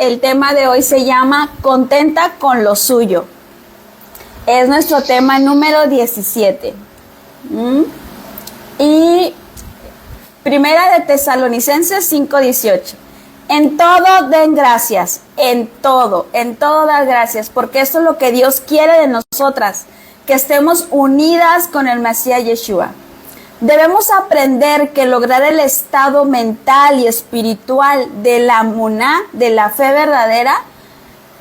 El tema de hoy se llama Contenta con lo suyo. Es nuestro tema número 17. Y Primera de Tesalonicenses 5:18. En todo den gracias, en todo dar gracias, porque esto es lo que Dios quiere de nosotras, que estemos unidas con el Mesías Yeshua. Debemos aprender que lograr el estado mental y espiritual de la muná, de la fe verdadera,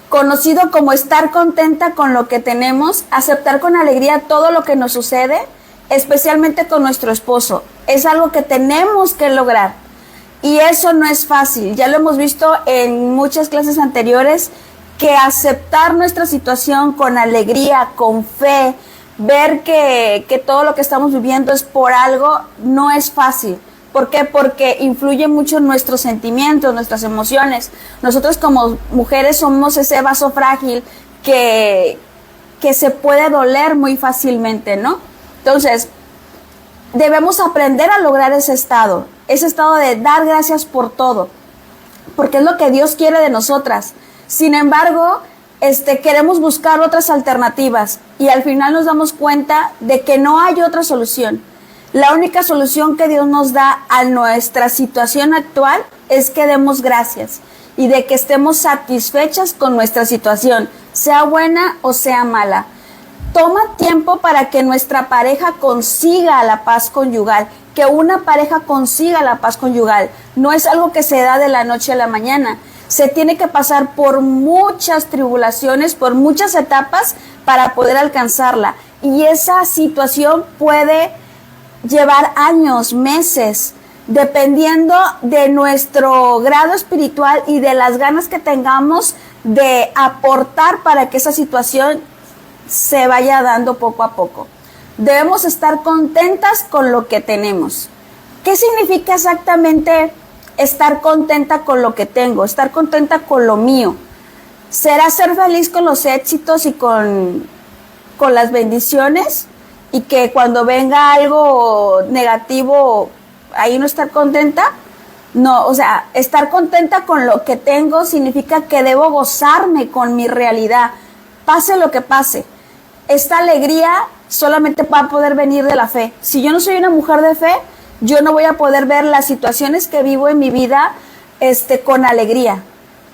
conocido como estar contenta con lo que tenemos, aceptar con alegría todo lo que nos sucede, especialmente con nuestro esposo, es algo que tenemos que lograr. Y eso no es fácil, ya lo hemos visto en muchas clases anteriores, que aceptar nuestra situación con alegría, con fe, ver que todo lo que estamos viviendo es por algo, no es fácil. ¿Por qué? Porque influye mucho en nuestros sentimientos, nuestras emociones. Nosotros como mujeres somos ese vaso frágil que se puede doler muy fácilmente, ¿no? Entonces, debemos aprender a lograr ese estado de dar gracias por todo, porque es lo que Dios quiere de nosotras. Sin embargo, queremos buscar otras alternativas y al final nos damos cuenta de que no hay otra solución. La única solución que Dios nos da a nuestra situación actual es que demos gracias y de que estemos satisfechas con nuestra situación, sea buena o sea mala. Toma tiempo para que nuestra pareja consiga la paz conyugal, que una pareja consiga la paz conyugal. No es algo que se da de la noche a la mañana. Se tiene que pasar por muchas tribulaciones, por muchas etapas para poder alcanzarla. Y esa situación puede llevar años, meses, dependiendo de nuestro grado espiritual y de las ganas que tengamos de aportar para que esa situación se vaya dando poco a poco. Debemos estar contentas con lo que tenemos. ¿Qué significa exactamente estar contenta con lo que tengo? Estar contenta con lo mío. ¿Será ser feliz con los éxitos y con las bendiciones? Y que cuando venga algo negativo, ahí no estar contenta. No, o sea, estar contenta con lo que tengo significa que debo gozarme con mi realidad, pase lo que pase. Esta alegría solamente va a poder venir de la fe. Si yo no soy una mujer de fe, yo no voy a poder ver las situaciones que vivo en mi vida con alegría.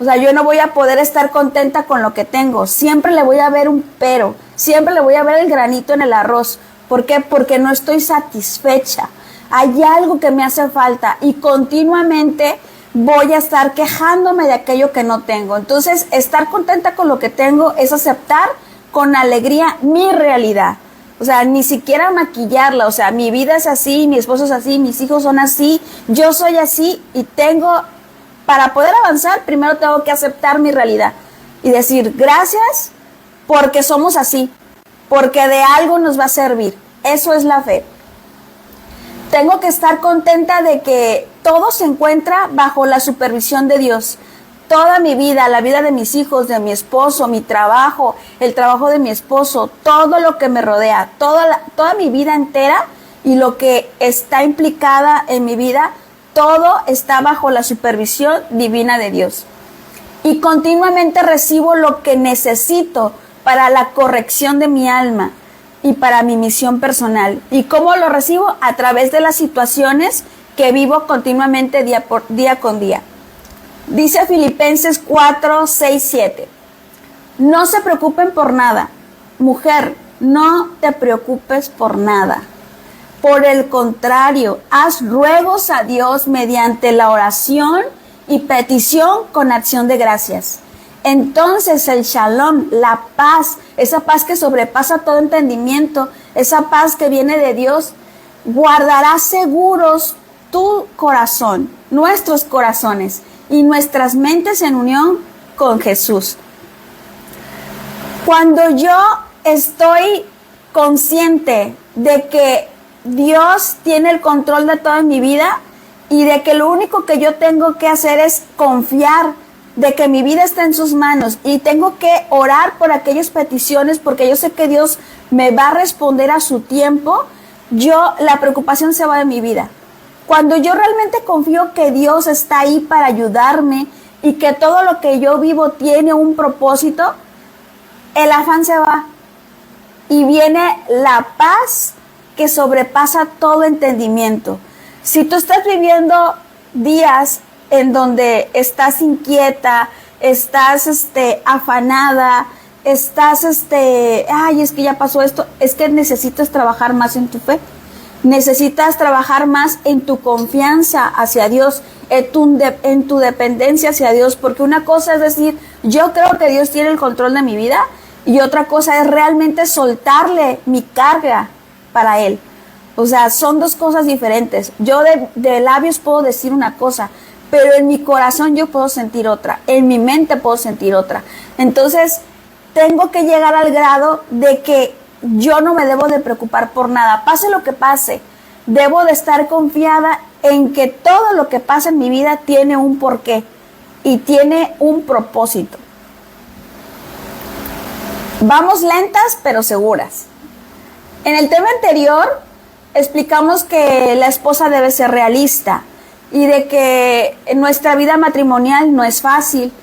O sea, yo no voy a poder estar contenta con lo que tengo. Siempre le voy a ver un pero. Siempre le voy a ver el granito en el arroz. ¿Por qué? Porque no estoy satisfecha. Hay algo que me hace falta y continuamente voy a estar quejándome de aquello que no tengo. Entonces, estar contenta con lo que tengo es aceptar con alegría mi realidad. O sea, ni siquiera maquillarla. O sea, mi vida es así, mi esposo es así, mis hijos son así, yo soy así y para poder avanzar, primero tengo que aceptar mi realidad y decir gracias porque somos así, porque de algo nos va a servir. Eso es la fe. Tengo que estar contenta de que todo se encuentra bajo la supervisión de Dios. Toda mi vida, la vida de mis hijos, de mi esposo, mi trabajo, el trabajo de mi esposo, todo lo que me rodea, toda mi vida entera y lo que está implicada en mi vida, todo está bajo la supervisión divina de Dios. Y continuamente recibo lo que necesito para la corrección de mi alma y para mi misión personal. ¿Y cómo lo recibo? A través de las situaciones que vivo continuamente día con día. Dice Filipenses 4, 6, 7. No se preocupen por nada. Mujer, no te preocupes por nada. Por el contrario, haz ruegos a Dios mediante la oración y petición con acción de gracias. Entonces el shalom, la paz, esa paz que sobrepasa todo entendimiento, esa paz que viene de Dios, guardará seguros tu corazón, nuestros corazones y nuestras mentes en unión con Jesús. Cuando yo estoy consciente de que Dios tiene el control de todo en mi vida y de que lo único que yo tengo que hacer es confiar de que mi vida está en sus manos y tengo que orar por aquellas peticiones porque yo sé que Dios me va a responder a su tiempo, la preocupación se va de mi vida. Cuando yo realmente confío que Dios está ahí para ayudarme, y que todo lo que yo vivo tiene un propósito, el afán se va y viene la paz que sobrepasa todo entendimiento. Si tú estás viviendo días en donde estás inquieta, estás afanada, estás ay, es que ya pasó esto, es que necesitas trabajar más en tu fe. Necesitas trabajar más en tu confianza hacia Dios, en tu dependencia hacia Dios, porque una cosa es decir, yo creo que Dios tiene el control de mi vida, y otra cosa es realmente soltarle mi carga para Él. O sea, son dos cosas diferentes. Yo de labios puedo decir una cosa, pero en mi corazón yo puedo sentir otra, en mi mente puedo sentir otra. Entonces, tengo que llegar al grado de que yo no me debo de preocupar por nada, pase lo que pase, debo de estar confiada en que todo lo que pasa en mi vida tiene un porqué y tiene un propósito. Vamos lentas pero seguras. En el tema anterior explicamos que la esposa debe ser realista y de que nuestra vida matrimonial no es fácil.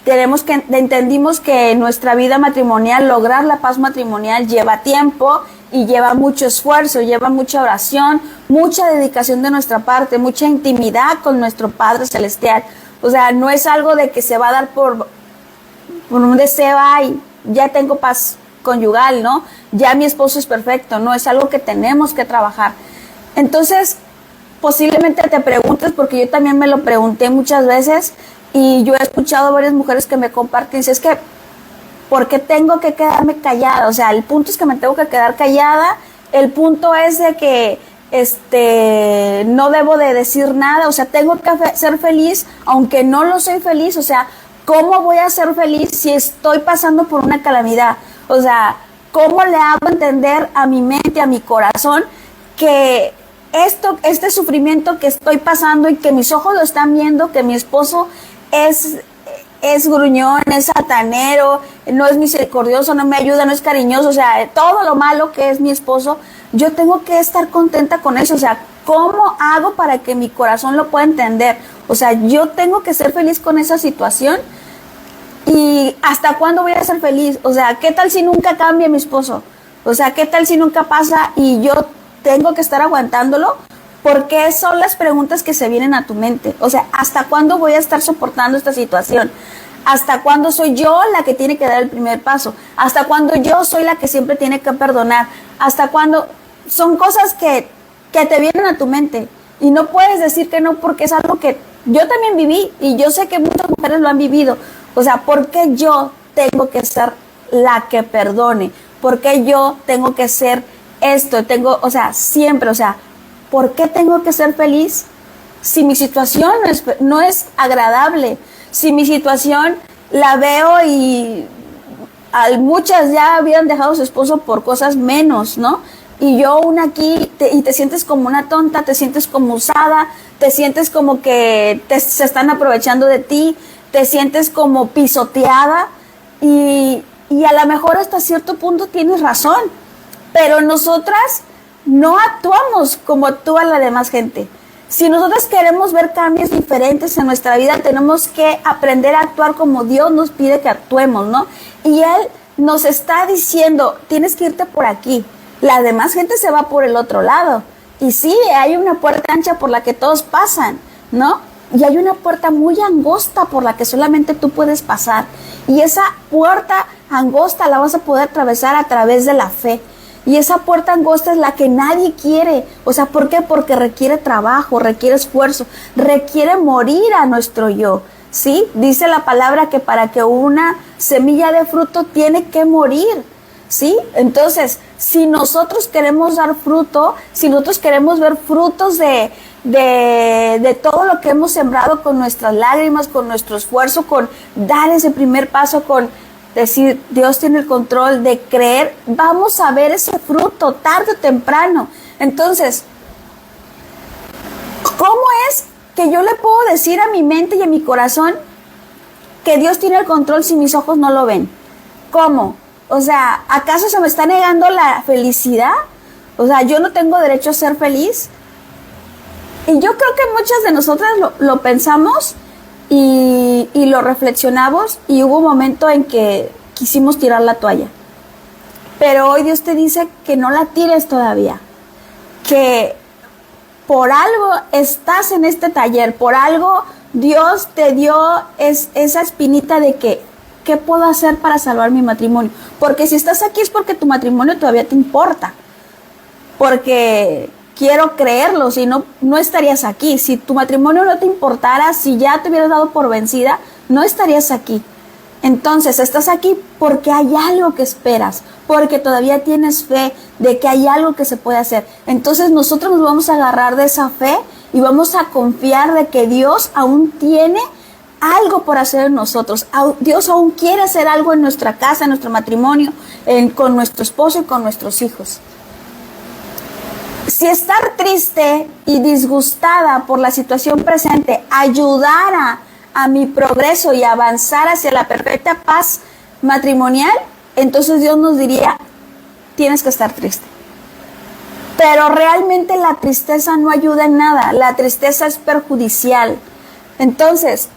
Entendimos que en nuestra vida matrimonial, lograr la paz matrimonial lleva tiempo y lleva mucho esfuerzo, lleva mucha oración, mucha dedicación de nuestra parte, mucha intimidad con nuestro Padre Celestial. O sea, no es algo de que se va a dar por un deseo, ay, ya tengo paz conyugal, ¿no? Ya mi esposo es perfecto, no, es algo que tenemos que trabajar. Entonces, posiblemente te preguntes, porque yo también me lo pregunté muchas veces, y yo he escuchado a varias mujeres que me comparten, dice, es que, ¿por qué tengo que quedarme callada? O sea, el punto es que me tengo que quedar callada, el punto es de que no debo de decir nada, o sea, tengo que ser feliz, aunque no lo soy feliz, o sea, ¿cómo voy a ser feliz si estoy pasando por una calamidad? O sea, ¿cómo le hago entender a mi mente, a mi corazón, que este sufrimiento que estoy pasando y que mis ojos lo están viendo, que mi esposo es gruñón, es satanero, no es misericordioso, no me ayuda, no es cariñoso, o sea, todo lo malo que es mi esposo, yo tengo que estar contenta con eso? O sea, ¿cómo hago para que mi corazón lo pueda entender? O sea, yo tengo que ser feliz con esa situación. ¿Y hasta cuándo voy a ser feliz? O sea, ¿qué tal si nunca cambia mi esposo? O sea, ¿qué tal si nunca pasa y yo tengo que estar aguantándolo? Porque son las preguntas que se vienen a tu mente. O sea, ¿hasta cuándo voy a estar soportando esta situación? ¿Hasta cuándo soy yo la que tiene que dar el primer paso? ¿Hasta cuándo yo soy la que siempre tiene que perdonar? ¿Hasta cuándo? Son cosas que te vienen a tu mente. Y no puedes decir que no, porque es algo que yo también viví. Y yo sé que muchas mujeres lo han vivido. O sea, ¿por qué yo tengo que ser la que perdone? ¿Por qué yo tengo que ser esto? O sea, siempre, o sea, ¿por qué tengo que ser feliz si mi situación no es agradable? Si mi situación la veo y muchas ya habían dejado a su esposo por cosas menos, ¿no? Y yo una aquí, y te sientes como una tonta, te sientes como usada, te sientes como que se están aprovechando de ti, te sientes como pisoteada, y a lo mejor hasta cierto punto tienes razón, pero nosotras no actuamos como actúa la demás gente. Si nosotros queremos ver cambios diferentes en nuestra vida, tenemos que aprender a actuar como Dios nos pide que actuemos, ¿no? Y Él nos está diciendo, tienes que irte por aquí. La demás gente se va por el otro lado. Y sí, hay una puerta ancha por la que todos pasan, ¿no? Y hay una puerta muy angosta por la que solamente tú puedes pasar. Y esa puerta angosta la vas a poder atravesar a través de la fe. Y esa puerta angosta es la que nadie quiere. O sea, ¿por qué? Porque requiere trabajo, requiere esfuerzo, requiere morir a nuestro yo, ¿sí? Dice la palabra que para que una semilla de fruto tiene que morir, ¿sí? Entonces, si nosotros queremos dar fruto, si nosotros queremos ver frutos de todo lo que hemos sembrado con nuestras lágrimas, con nuestro esfuerzo, con dar ese primer paso, con decir, Dios tiene el control, de creer, vamos a ver ese fruto tarde o temprano. Entonces, ¿cómo es que yo le puedo decir a mi mente y a mi corazón que Dios tiene el control si mis ojos no lo ven? ¿Cómo? O sea, ¿acaso se me está negando la felicidad? O sea, ¿yo no tengo derecho a ser feliz? Y yo creo que muchas de nosotras lo pensamos y y lo reflexionamos y hubo un momento en que quisimos tirar la toalla. Pero hoy Dios te dice que no la tires todavía, que por algo estás en este taller, por algo Dios te dio esa espinita de que, ¿qué puedo hacer para salvar mi matrimonio? Porque si estás aquí es porque tu matrimonio todavía te importa, porque quiero creerlo, si no, no estarías aquí. Si tu matrimonio no te importara, si ya te hubieras dado por vencida, no estarías aquí. Entonces, estás aquí porque hay algo que esperas, porque todavía tienes fe de que hay algo que se puede hacer. Entonces, nosotros nos vamos a agarrar de esa fe y vamos a confiar de que Dios aún tiene algo por hacer en nosotros. Dios aún quiere hacer algo en nuestra casa, en nuestro matrimonio, con nuestro esposo y con nuestros hijos. Si estar triste y disgustada por la situación presente ayudara a mi progreso y avanzar hacia la perfecta paz matrimonial, entonces Dios nos diría, tienes que estar triste. Pero realmente la tristeza no ayuda en nada, la tristeza es perjudicial. Entonces,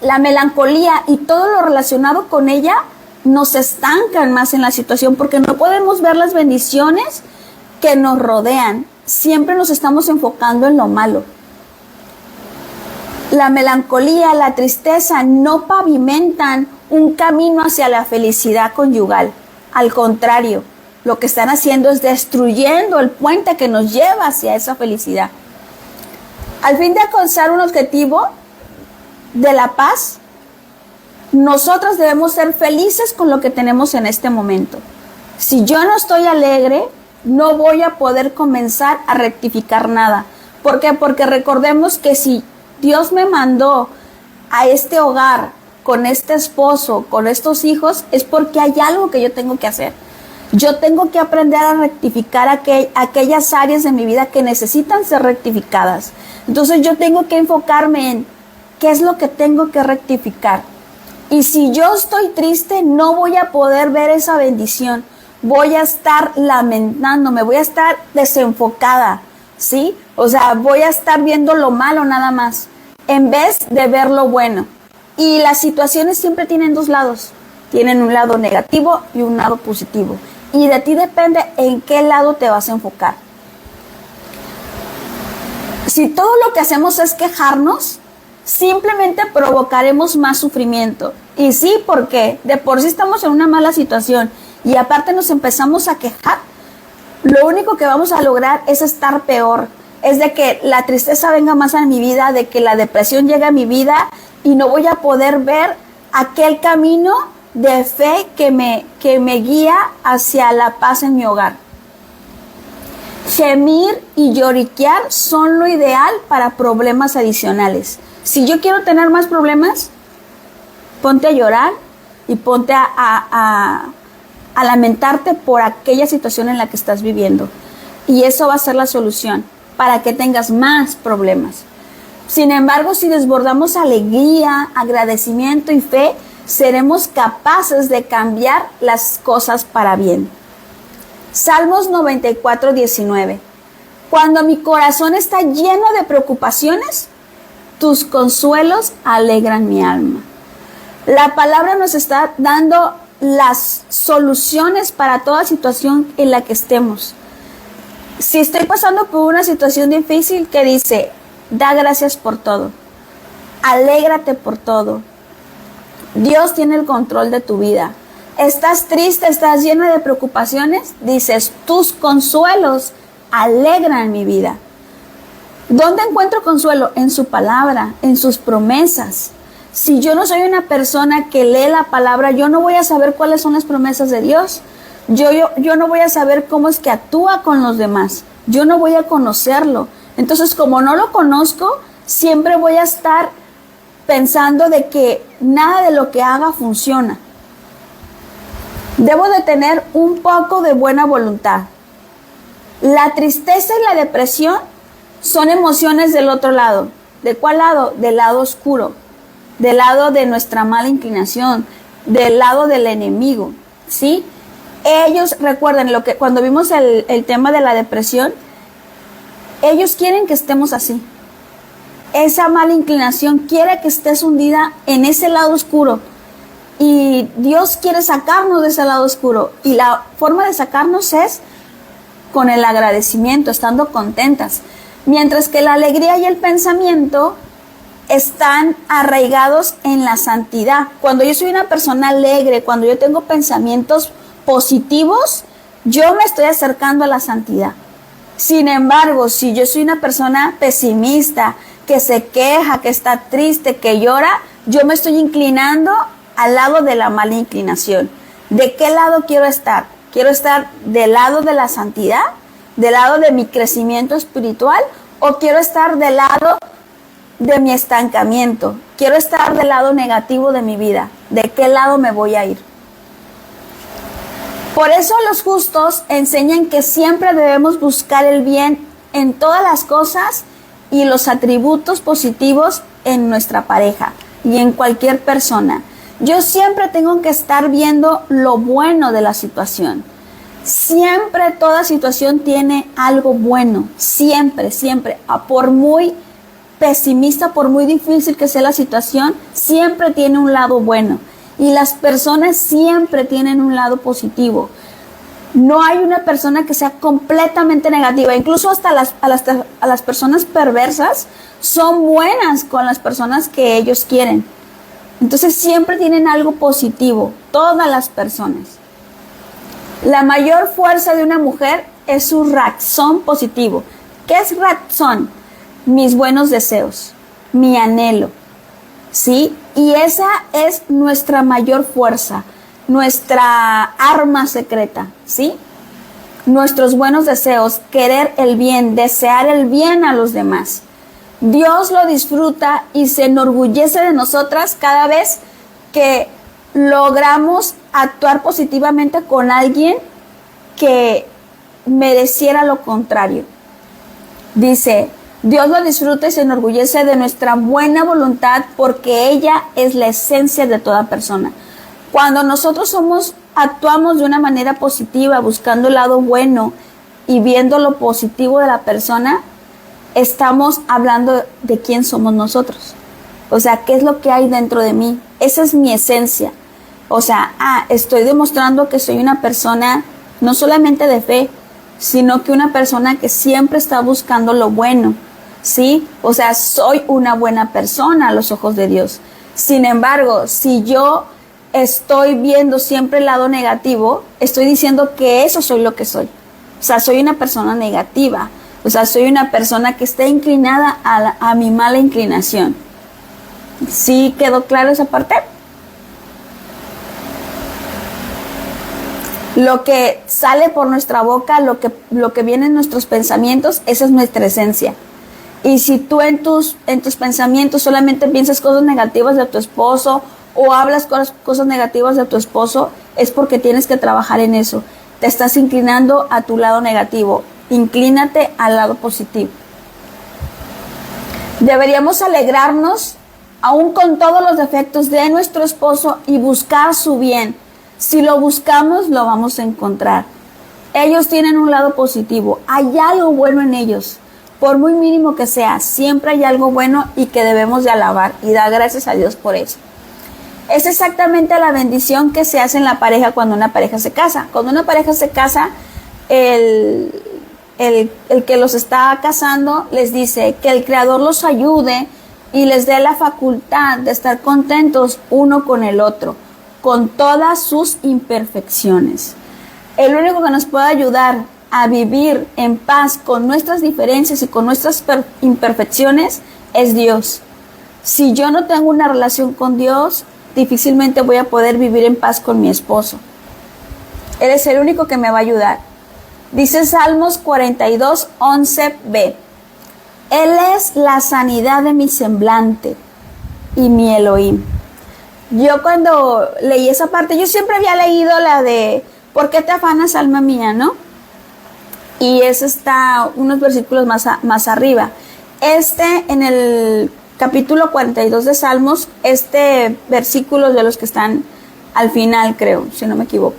la melancolía y todo lo relacionado con ella nos estancan más en la situación porque no podemos ver las bendiciones que nos rodean. Siempre nos estamos enfocando en lo malo. La melancolía, la tristeza no pavimentan un camino hacia la felicidad conyugal. Al contrario, lo que están haciendo es destruyendo el puente que nos lleva hacia esa felicidad. Al fin de alcanzar un objetivo de la paz, nosotros debemos ser felices con lo que tenemos en este momento. Si yo no estoy alegre, no voy a poder comenzar a rectificar nada. ¿Por qué? Porque recordemos que si Dios me mandó a este hogar, con este esposo, con estos hijos, es porque hay algo que yo tengo que hacer. Yo tengo que aprender a rectificar aquellas áreas de mi vida que necesitan ser rectificadas. Entonces yo tengo que enfocarme en qué es lo que tengo que rectificar. Y si yo estoy triste, no voy a poder ver esa bendición. Voy a estar lamentándome, voy a estar desenfocada, ¿sí? O sea, voy a estar viendo lo malo nada más, en vez de ver lo bueno. Y las situaciones siempre tienen dos lados. Tienen un lado negativo y un lado positivo. Y de ti depende en qué lado te vas a enfocar. Si todo lo que hacemos es quejarnos, simplemente provocaremos más sufrimiento. Y sí, porque de por sí estamos en una mala situación y aparte nos empezamos a quejar, lo único que vamos a lograr es estar peor. Es de que la tristeza venga más a mi vida, de que la depresión llegue a mi vida y no voy a poder ver aquel camino de fe que me guía hacia la paz en mi hogar. Gemir y lloriquear son lo ideal para problemas adicionales. Si yo quiero tener más problemas, ponte a llorar y ponte a lamentarte por aquella situación en la que estás viviendo. Y eso va a ser la solución para que tengas más problemas. Sin embargo, si desbordamos alegría, agradecimiento y fe, seremos capaces de cambiar las cosas para bien. Salmos 94, 19. Cuando mi corazón está lleno de preocupaciones, tus consuelos alegran mi alma. La palabra nos está dando las soluciones para toda situación en la que estemos. Si estoy pasando por una situación difícil, que dice, da gracias por todo, alégrate por todo. Dios tiene el control de tu vida. Estás triste, estás llena de preocupaciones, dices, tus consuelos alegran mi vida. ¿Dónde encuentro consuelo? En su palabra, en sus promesas. Si yo no soy una persona que lee la palabra, yo no voy a saber cuáles son las promesas de Dios. Yo no voy a saber cómo es que actúa con los demás. Yo no voy a conocerlo. Entonces, como no lo conozco, siempre voy a estar pensando de que nada de lo que haga funciona. Debo de tener un poco de buena voluntad. La tristeza y la depresión son emociones del otro lado. ¿De cuál lado? Del lado oscuro, del lado de nuestra mala inclinación, del lado del enemigo, ¿sí? Ellos, recuerden, cuando vimos el tema de la depresión, ellos quieren que estemos así. esa mala inclinación quiere que estés hundida en ese lado oscuro. Y Dios quiere sacarnos de ese lado oscuro. Y la forma de sacarnos es con el agradecimiento, estando contentas. Mientras que la alegría y el pensamiento están arraigados en la santidad. Cuando yo soy una persona alegre, cuando yo tengo pensamientos positivos, yo me estoy acercando a la santidad. Sin embargo, si yo soy una persona pesimista, que se queja, que está triste, que llora, yo me estoy inclinando al lado de la mala inclinación. ¿De qué lado quiero estar? ¿Quiero estar del lado de la santidad? ¿Del lado de mi crecimiento espiritual? ¿O quiero estar del lado de mi estancamiento? ¿Quiero estar del lado negativo de mi vida? ¿De qué lado me voy a ir? Por eso los justos enseñan que siempre debemos buscar el bien en todas las cosas y los atributos positivos en nuestra pareja y en cualquier persona. Yo siempre tengo que estar viendo lo bueno de la situación. Siempre toda situación tiene algo bueno. Siempre, siempre. Por muy pesimista, por muy difícil que sea la situación, siempre tiene un lado bueno. Y las personas siempre tienen un lado positivo. No hay una persona que sea completamente negativa. Incluso hasta a las personas perversas son buenas con las personas que ellos quieren. Entonces siempre tienen algo positivo, todas las personas. La mayor fuerza de una mujer es su razón positivo. ¿Qué es razón? Mis buenos deseos, mi anhelo, ¿sí? Y esa es nuestra mayor fuerza, nuestra arma secreta, ¿sí? Nuestros buenos deseos, querer el bien, desear el bien a los demás. Dios lo disfruta y se enorgullece de nosotras cada vez que logramos actuar positivamente con alguien que mereciera lo contrario. Dice, Dios lo disfruta y se enorgullece de nuestra buena voluntad porque ella es la esencia de toda persona. Cuando nosotros actuamos de una manera positiva, buscando el lado bueno y viendo lo positivo de la persona, estamos hablando de quién somos nosotros. O sea, ¿qué es lo que hay dentro de mí? Esa es mi esencia. O sea, estoy demostrando que soy una persona no solamente de fe, sino que una persona que siempre está buscando lo bueno, ¿sí? O sea, soy una buena persona a los ojos de Dios. Sin embargo, si yo estoy viendo siempre el lado negativo, estoy diciendo que eso soy lo que soy. O sea, soy una persona negativa. O sea, soy una persona que está inclinada a mi mala inclinación. ¿Sí quedó claro esa parte? Lo que sale por nuestra boca, lo que viene en nuestros pensamientos, esa es nuestra esencia. Y si tú en tus pensamientos solamente piensas cosas negativas de tu esposo o hablas cosas negativas de tu esposo, es porque tienes que trabajar en eso. Te estás inclinando a tu lado negativo. Inclínate al lado positivo. Deberíamos alegrarnos aún con todos los defectos de nuestro esposo y buscar su bien. Si lo buscamos, lo vamos a encontrar. Ellos tienen un lado positivo. Hay algo bueno en ellos. Por muy mínimo que sea, siempre hay algo bueno y que debemos de alabar y dar gracias a Dios por eso. Es exactamente la bendición que se hace en la pareja cuando una pareja se casa. Cuando una pareja se casa, el que los está casando les dice que el Creador los ayude y les dé la facultad de estar contentos uno con el otro, con todas sus imperfecciones. El único que nos puede ayudar a vivir en paz con nuestras diferencias y con nuestras imperfecciones es Dios. Si yo no tengo una relación con Dios, difícilmente voy a poder vivir en paz con mi esposo. Él es el único que me va a ayudar. Dice Salmos 42, 11b. Él es la sanidad de mi semblante y mi Elohim. Yo cuando leí esa parte, yo siempre había leído la de ¿por qué te afanas, alma mía? ¿No? Y eso está unos versículos más arriba. En el capítulo 42 de Salmos, versículo de los que están al final, creo, si no me equivoco.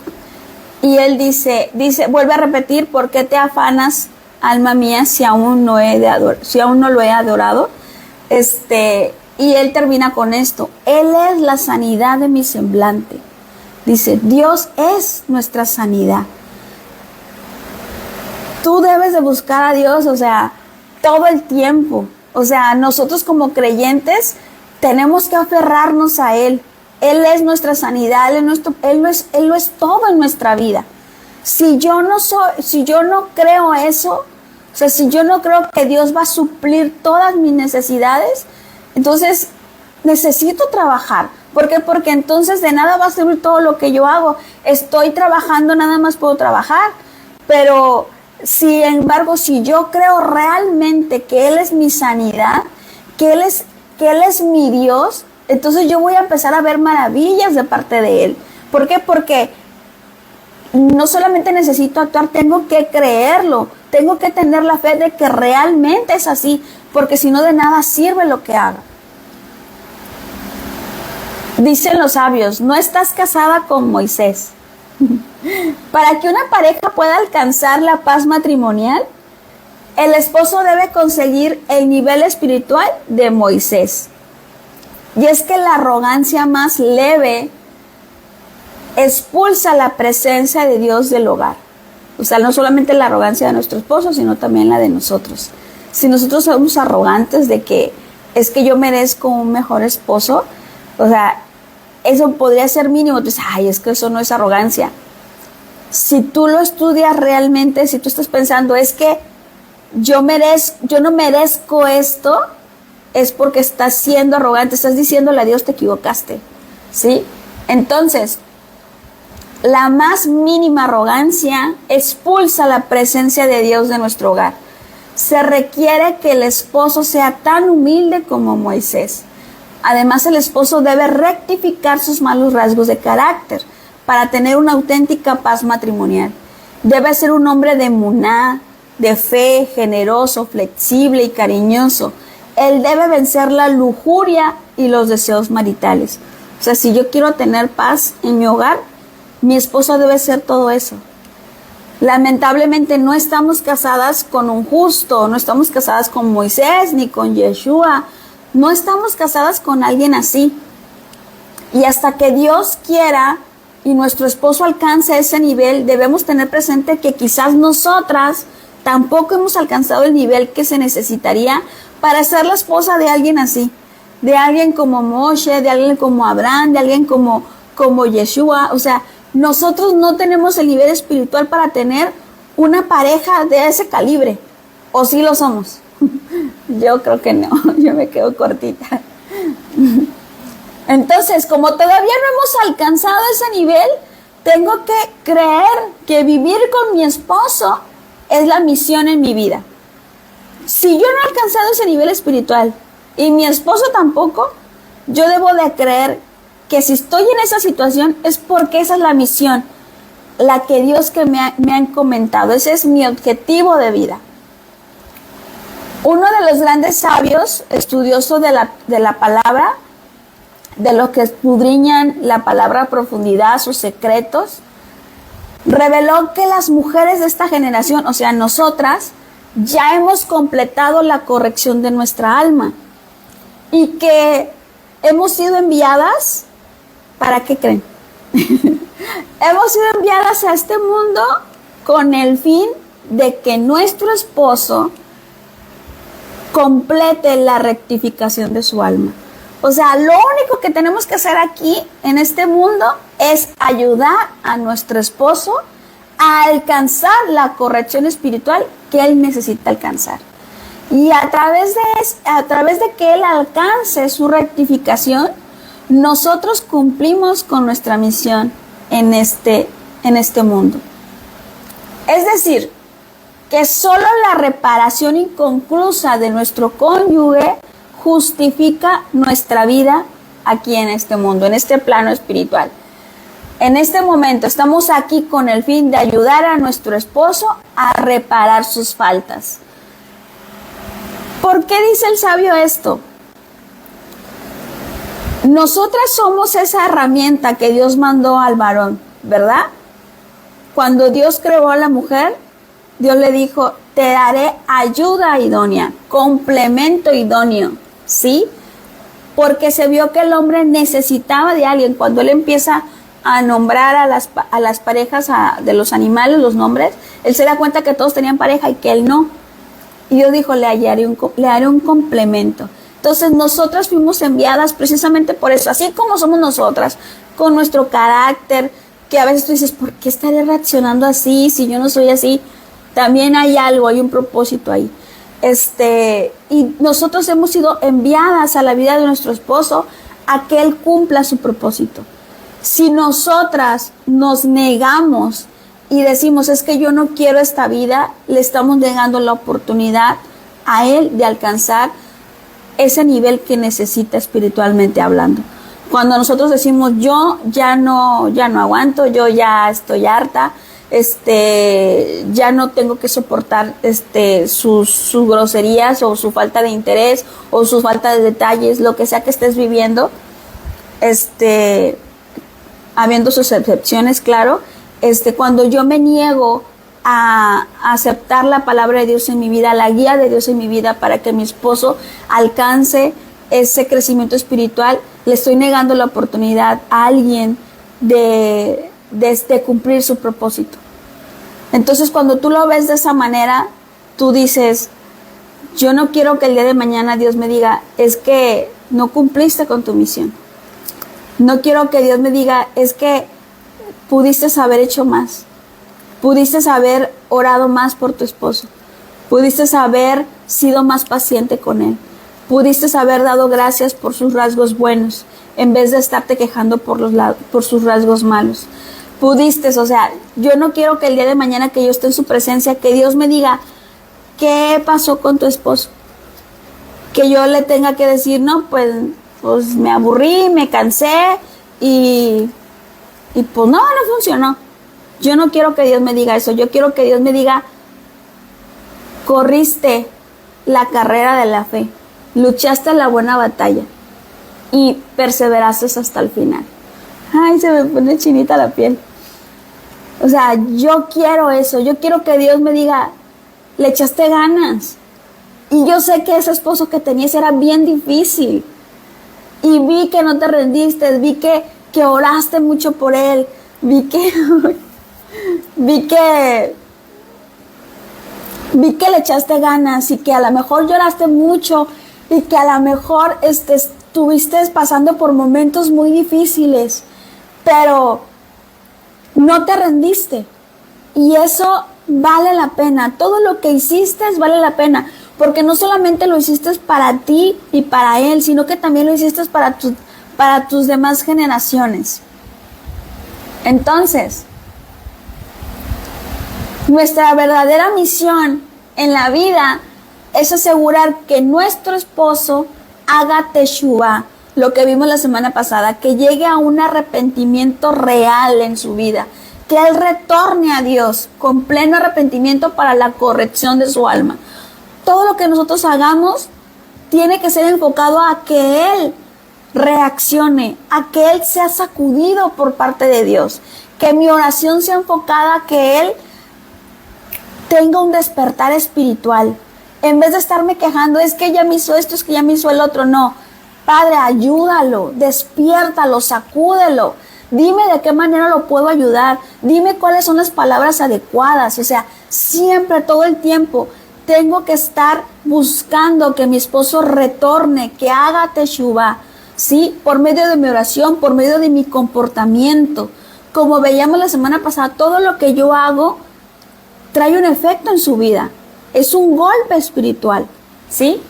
Y él dice, vuelve a repetir, ¿por qué te afanas, alma mía, si aún no lo he adorado? Y él termina con esto: Él es la sanidad de mi semblante. Dice, Dios es nuestra sanidad. Tú debes de buscar a Dios, o sea, todo el tiempo. O sea, nosotros como creyentes tenemos que aferrarnos a Él. Él es nuestra sanidad, Él lo es todo en nuestra vida. Si yo no creo eso, o sea, si yo no creo que Dios va a suplir todas mis necesidades, entonces necesito trabajar. ¿Por qué? Porque entonces de nada va a servir todo lo que yo hago. Estoy trabajando, nada más puedo trabajar. Pero, sin embargo, si yo creo realmente que Él es mi sanidad, que Él es mi Dios, entonces yo voy a empezar a ver maravillas de parte de Él. ¿Por qué? Porque no solamente necesito actuar, tengo que creerlo, tengo que tener la fe de que realmente es así, porque si no, de nada sirve lo que haga. Dicen los sabios, no estás casada con Moisés. Para que una pareja pueda alcanzar la paz matrimonial, el esposo debe conseguir el nivel espiritual de Moisés. Y es que la arrogancia más leve expulsa la presencia de Dios del hogar. O sea, no solamente la arrogancia de nuestro esposo, sino también la de nosotros. Si nosotros somos arrogantes de que es que yo merezco un mejor esposo, o sea, eso podría ser mínimo. Entonces, es que eso no es arrogancia. Si tú lo estudias realmente, si tú estás pensando, es que yo no merezco esto, es porque estás siendo arrogante, estás diciéndole a Dios, te equivocaste, ¿sí? Entonces, la más mínima arrogancia expulsa la presencia de Dios de nuestro hogar. Se requiere que el esposo sea tan humilde como Moisés. Además, el esposo debe rectificar sus malos rasgos de carácter para tener una auténtica paz matrimonial. Debe ser un hombre de emuná, de fe, generoso, flexible y cariñoso. Él debe vencer la lujuria y los deseos maritales. O sea, si yo quiero tener paz en mi hogar, mi esposo debe ser todo eso. Lamentablemente no estamos casadas con un justo, no estamos casadas con Moisés ni con Yeshua. No estamos casadas con alguien así. Y hasta que Dios quiera y nuestro esposo alcance ese nivel, debemos tener presente que quizás nosotras tampoco hemos alcanzado el nivel que se necesitaría para ser la esposa de alguien así. De alguien como Moshe, de alguien como Abraham, de alguien como Yeshua. O sea, nosotros no tenemos el nivel espiritual para tener una pareja de ese calibre. ¿O sí lo somos? Yo creo que no, yo me quedo cortita. Entonces, como todavía no hemos alcanzado ese nivel, tengo que creer que vivir con mi esposo es la misión en mi vida. Si yo no he alcanzado ese nivel espiritual y mi esposo tampoco, yo debo de creer que si estoy en esa situación es porque esa es la misión, la que Dios me ha encomendado. Ese es mi objetivo de vida. Uno de los grandes sabios, estudioso de la palabra, de los que escudriñan la palabra a profundidad, sus secretos, reveló que las mujeres de esta generación, o sea, nosotras, ya hemos completado la corrección de nuestra alma y que hemos sido enviadas, ¿para qué creen? Hemos sido enviadas a este mundo con el fin de que nuestro esposo complete la rectificación de su alma. O sea, lo único que tenemos que hacer aquí en este mundo es ayudar a nuestro esposo a alcanzar la corrección espiritual que él necesita alcanzar. Y a través de que él alcance su rectificación, nosotros cumplimos con nuestra misión en este mundo. Es decir, que solo la reparación inconclusa de nuestro cónyuge justifica nuestra vida aquí en este mundo, en este plano espiritual. En este momento estamos aquí con el fin de ayudar a nuestro esposo a reparar sus faltas. ¿Por qué dice el sabio esto? Nosotras somos esa herramienta que Dios mandó al varón, ¿verdad? Cuando Dios creó a la mujer, Dios le dijo, te daré ayuda idónea, complemento idóneo. ¿sí? Porque se vio que el hombre necesitaba de alguien. Cuando él empieza a nombrar a las parejas de los animales, los nombres, él se da cuenta que todos tenían pareja y que él no. Y Dios dijo, le haré un complemento. Entonces nosotras fuimos enviadas precisamente por eso, así como somos nosotras, con nuestro carácter, que a veces tú dices, ¿por qué estaré reaccionando así si yo no soy así? También hay algo, hay un propósito ahí. Y nosotros hemos sido enviadas a la vida de nuestro esposo a que él cumpla su propósito. Si nosotras nos negamos y decimos, es que yo no quiero esta vida, le estamos negando la oportunidad a él de alcanzar ese nivel que necesita espiritualmente hablando. Cuando nosotros decimos, yo ya no aguanto, yo ya estoy harta, ya no tengo que soportar sus groserías o su falta de interés o su falta de detalles, lo que sea que estés viviendo, habiendo sus excepciones, claro, cuando yo me niego a aceptar la palabra de Dios en mi vida, la guía de Dios en mi vida para que mi esposo alcance ese crecimiento espiritual, le estoy negando la oportunidad a alguien de cumplir su propósito. Entonces, cuando tú lo ves de esa manera, tú dices, yo no quiero que el día de mañana Dios me diga, es que no cumpliste con tu misión. No quiero que Dios me diga, es que pudiste haber hecho más. Pudiste haber orado más por tu esposo. Pudiste haber sido más paciente con él. Pudiste haber dado gracias por sus rasgos buenos en vez de estarte quejando por sus rasgos malos. Pudiste, o sea, yo no quiero que el día de mañana que yo esté en su presencia, que Dios me diga, ¿qué pasó con tu esposo? Que yo le tenga que decir, no, pues me aburrí, me cansé y pues no funcionó. Yo no quiero que Dios me diga eso. Yo quiero que Dios me diga, corriste la carrera de la fe, luchaste la buena batalla y perseveraste hasta el final. Ay, se me pone chinita la piel. O sea, yo quiero eso. Yo quiero que Dios me diga, le echaste ganas. Y yo sé que ese esposo que tenías era bien difícil. Y vi que no te rendiste, vi que oraste mucho por él, vi que le echaste ganas y que a lo mejor lloraste mucho y que a lo mejor estuviste pasando por momentos muy difíciles, pero no te rendiste. Y eso vale la pena. Todo lo que hiciste vale la pena. Porque no solamente lo hiciste para ti y para él, sino que también lo hiciste para tus demás generaciones. Entonces, nuestra verdadera misión en la vida es asegurar que nuestro esposo haga teshuvá, lo que vimos la semana pasada, que llegue a un arrepentimiento real en su vida, que él retorne a Dios con pleno arrepentimiento para la corrección de su alma. Todo lo que nosotros hagamos tiene que ser enfocado a que él reaccione, a que él sea sacudido por parte de Dios, que mi oración sea enfocada a que él tenga un despertar espiritual, en vez de estarme quejando, es que ella me hizo esto, es que ella me hizo el otro. No, Padre, ayúdalo, despiértalo, sacúdelo, dime de qué manera lo puedo ayudar, dime cuáles son las palabras adecuadas. O sea, siempre, todo el tiempo tengo que estar buscando que mi esposo retorne, que haga teshuvá, ¿sí? Por medio de mi oración, por medio de mi comportamiento. Como veíamos la semana pasada, todo lo que yo hago trae un efecto en su vida. Es un golpe espiritual, ¿sí?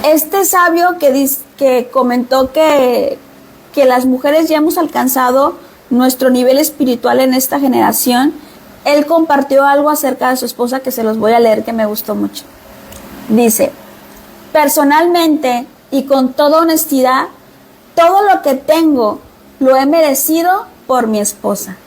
Este sabio que comentó que las mujeres ya hemos alcanzado nuestro nivel espiritual en esta generación, él compartió algo acerca de su esposa que se los voy a leer, que me gustó mucho. Dice, personalmente y con toda honestidad, todo lo que tengo lo he merecido por mi esposa.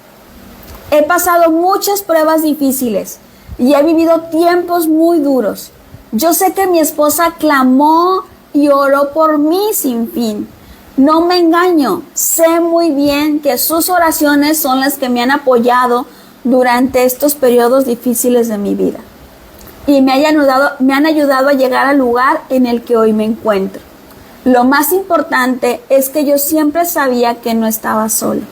He pasado muchas pruebas difíciles y he vivido tiempos muy duros. Yo sé que mi esposa clamó y oró por mí sin fin. No me engaño, sé muy bien que sus oraciones son las que me han apoyado durante estos periodos difíciles de mi vida. y me han ayudado a llegar al lugar en el que hoy me encuentro. Lo más importante es que yo siempre sabía que no estaba solo,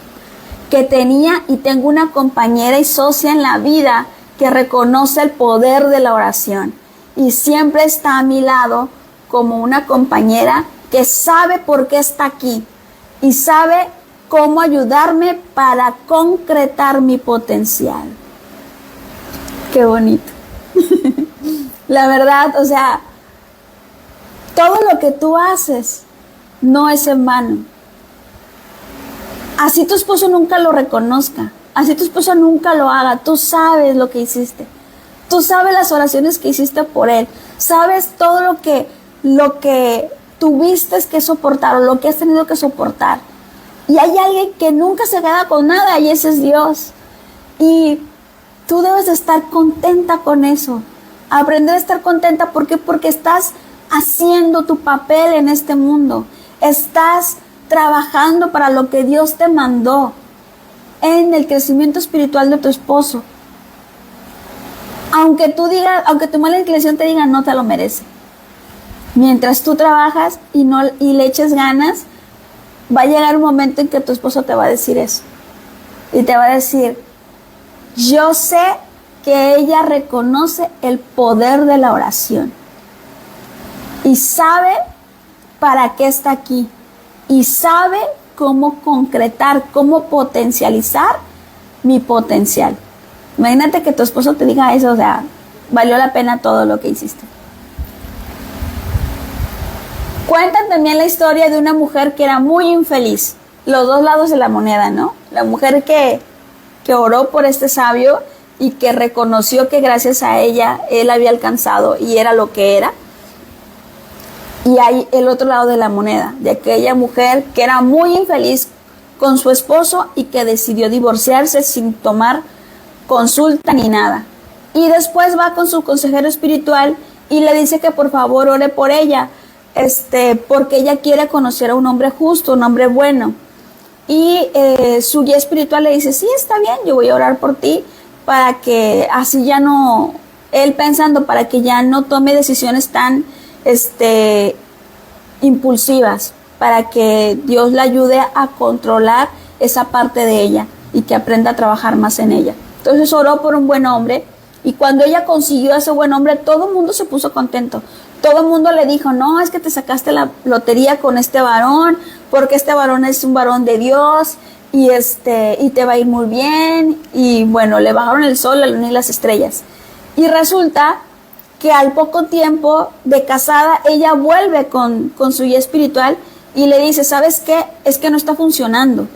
que tenía y tengo una compañera y socia en la vida que reconoce el poder de la oración y siempre está a mi lado como una compañera que sabe por qué está aquí y sabe cómo ayudarme para concretar mi potencial. Qué bonito. La verdad, o sea, todo lo que tú haces no es en vano. Así tu esposo nunca lo reconozca, así tu esposo nunca lo haga, tú sabes lo que hiciste. Tú sabes las oraciones que hiciste por él, sabes todo lo que tuviste que soportar o lo que has tenido que soportar. Y hay alguien que nunca se queda con nada y ese es Dios. Y tú debes de estar contenta con eso. Aprender a estar contenta, ¿por qué? Porque estás haciendo tu papel en este mundo. Estás trabajando para lo que Dios te mandó en el crecimiento espiritual de tu esposo. Aunque tu mala inclinación te diga no te lo merece. Mientras tú trabajas y le eches ganas, va a llegar un momento en que tu esposo te va a decir eso. Y te va a decir, yo sé que ella reconoce el poder de la oración. Y sabe para qué está aquí. Y sabe cómo concretar, cómo potencializar mi potencial. Imagínate que tu esposo te diga eso, o sea, valió la pena todo lo que hiciste. Cuentan también la historia de una mujer que era muy infeliz. Los dos lados de la moneda, ¿no? La mujer que oró por este sabio y que reconoció que gracias a ella él había alcanzado y era lo que era. Y hay el otro lado de la moneda, de aquella mujer que era muy infeliz con su esposo y que decidió divorciarse sin tomar consulta ni nada. Y después va con su consejero espiritual y le dice que por favor ore por ella, porque ella quiere conocer a un hombre justo, un hombre bueno. Y su guía espiritual le dice, sí, está bien, yo voy a orar por ti para que así ya no, él pensando para que ya no tome decisiones tan impulsivas, para que Dios la ayude a controlar esa parte de ella y que aprenda a trabajar más en ella. Entonces oró por un buen hombre y cuando ella consiguió a ese buen hombre, todo el mundo se puso contento. Todo el mundo le dijo, no, es que te sacaste la lotería con este varón, porque este varón es un varón de Dios y te va a ir muy bien. Y bueno, le bajaron el sol, la luna y las estrellas. Y resulta que al poco tiempo de casada, ella vuelve con su guía espiritual y le dice, ¿sabes qué? Es que no está funcionando.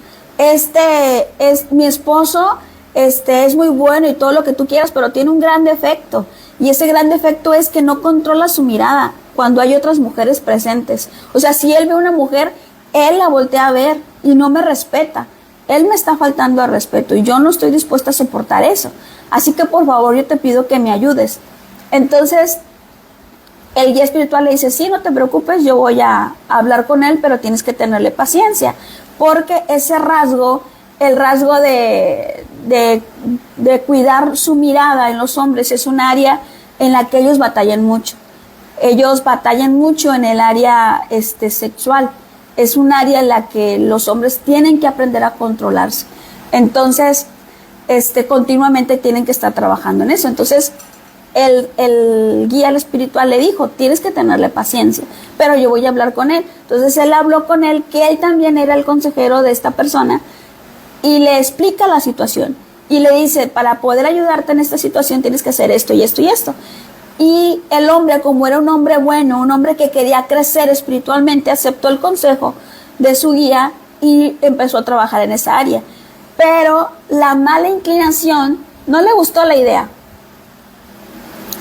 Mi esposo, es muy bueno y todo lo que tú quieras, pero tiene un gran defecto. Y ese gran defecto es que no controla su mirada cuando hay otras mujeres presentes. O sea, si él ve a una mujer, él la voltea a ver y no me respeta. Él me está faltando al respeto y yo no estoy dispuesta a soportar eso. Así que por favor yo te pido que me ayudes. Entonces el guía espiritual le dice, sí, no te preocupes, yo voy a hablar con él, pero tienes que tenerle paciencia, porque ese rasgo, el rasgo de cuidar su mirada en los hombres es un área en la que ellos batallan mucho. Ellos batallan mucho en el área sexual. Es un área en la que los hombres tienen que aprender a controlarse. Entonces, continuamente tienen que estar trabajando en eso. Entonces, el guía espiritual le dijo, tienes que tenerle paciencia, pero yo voy a hablar con él. Entonces, él habló con él, que él también era el consejero de esta persona, y le explica la situación. Y le dice, para poder ayudarte en esta situación tienes que hacer esto y esto y esto. Y el hombre, como era un hombre bueno, un hombre que quería crecer espiritualmente, aceptó el consejo de su guía y empezó a trabajar en esa área. Pero la mala inclinación, no le gustó la idea.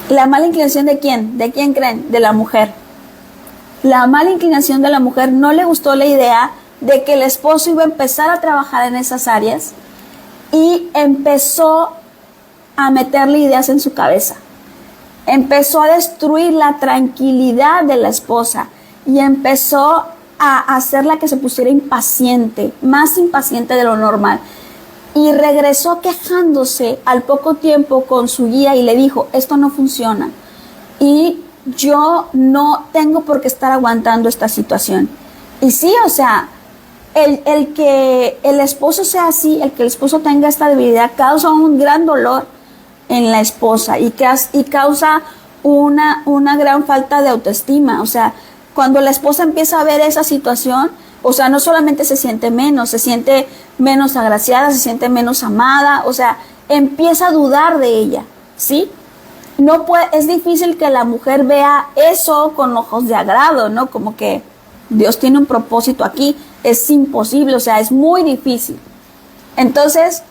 ¿La mala inclinación de quién? ¿De quién creen? De la mujer. La mala inclinación de la mujer no le gustó la idea de que el esposo iba a empezar a trabajar en esas áreas y empezó a meterle ideas en su cabeza. Empezó a destruir la tranquilidad de la esposa y empezó a hacerla que se pusiera impaciente, más impaciente de lo normal. Y regresó quejándose al poco tiempo con su guía y le dijo, esto no funciona, y yo no tengo por qué estar aguantando esta situación. Y sí, o sea, el que el esposo sea así, el que el esposo tenga esta debilidad, causa un gran dolor en la esposa y causa una gran falta de autoestima. O sea, cuando la esposa empieza a ver esa situación, o sea, no solamente se siente menos agraciada, se siente menos amada, o sea, empieza a dudar de ella, ¿sí? No puede, es difícil que la mujer vea eso con ojos de agrado, ¿no? Como que Dios tiene un propósito aquí, es imposible, o sea, es muy difícil. Entonces,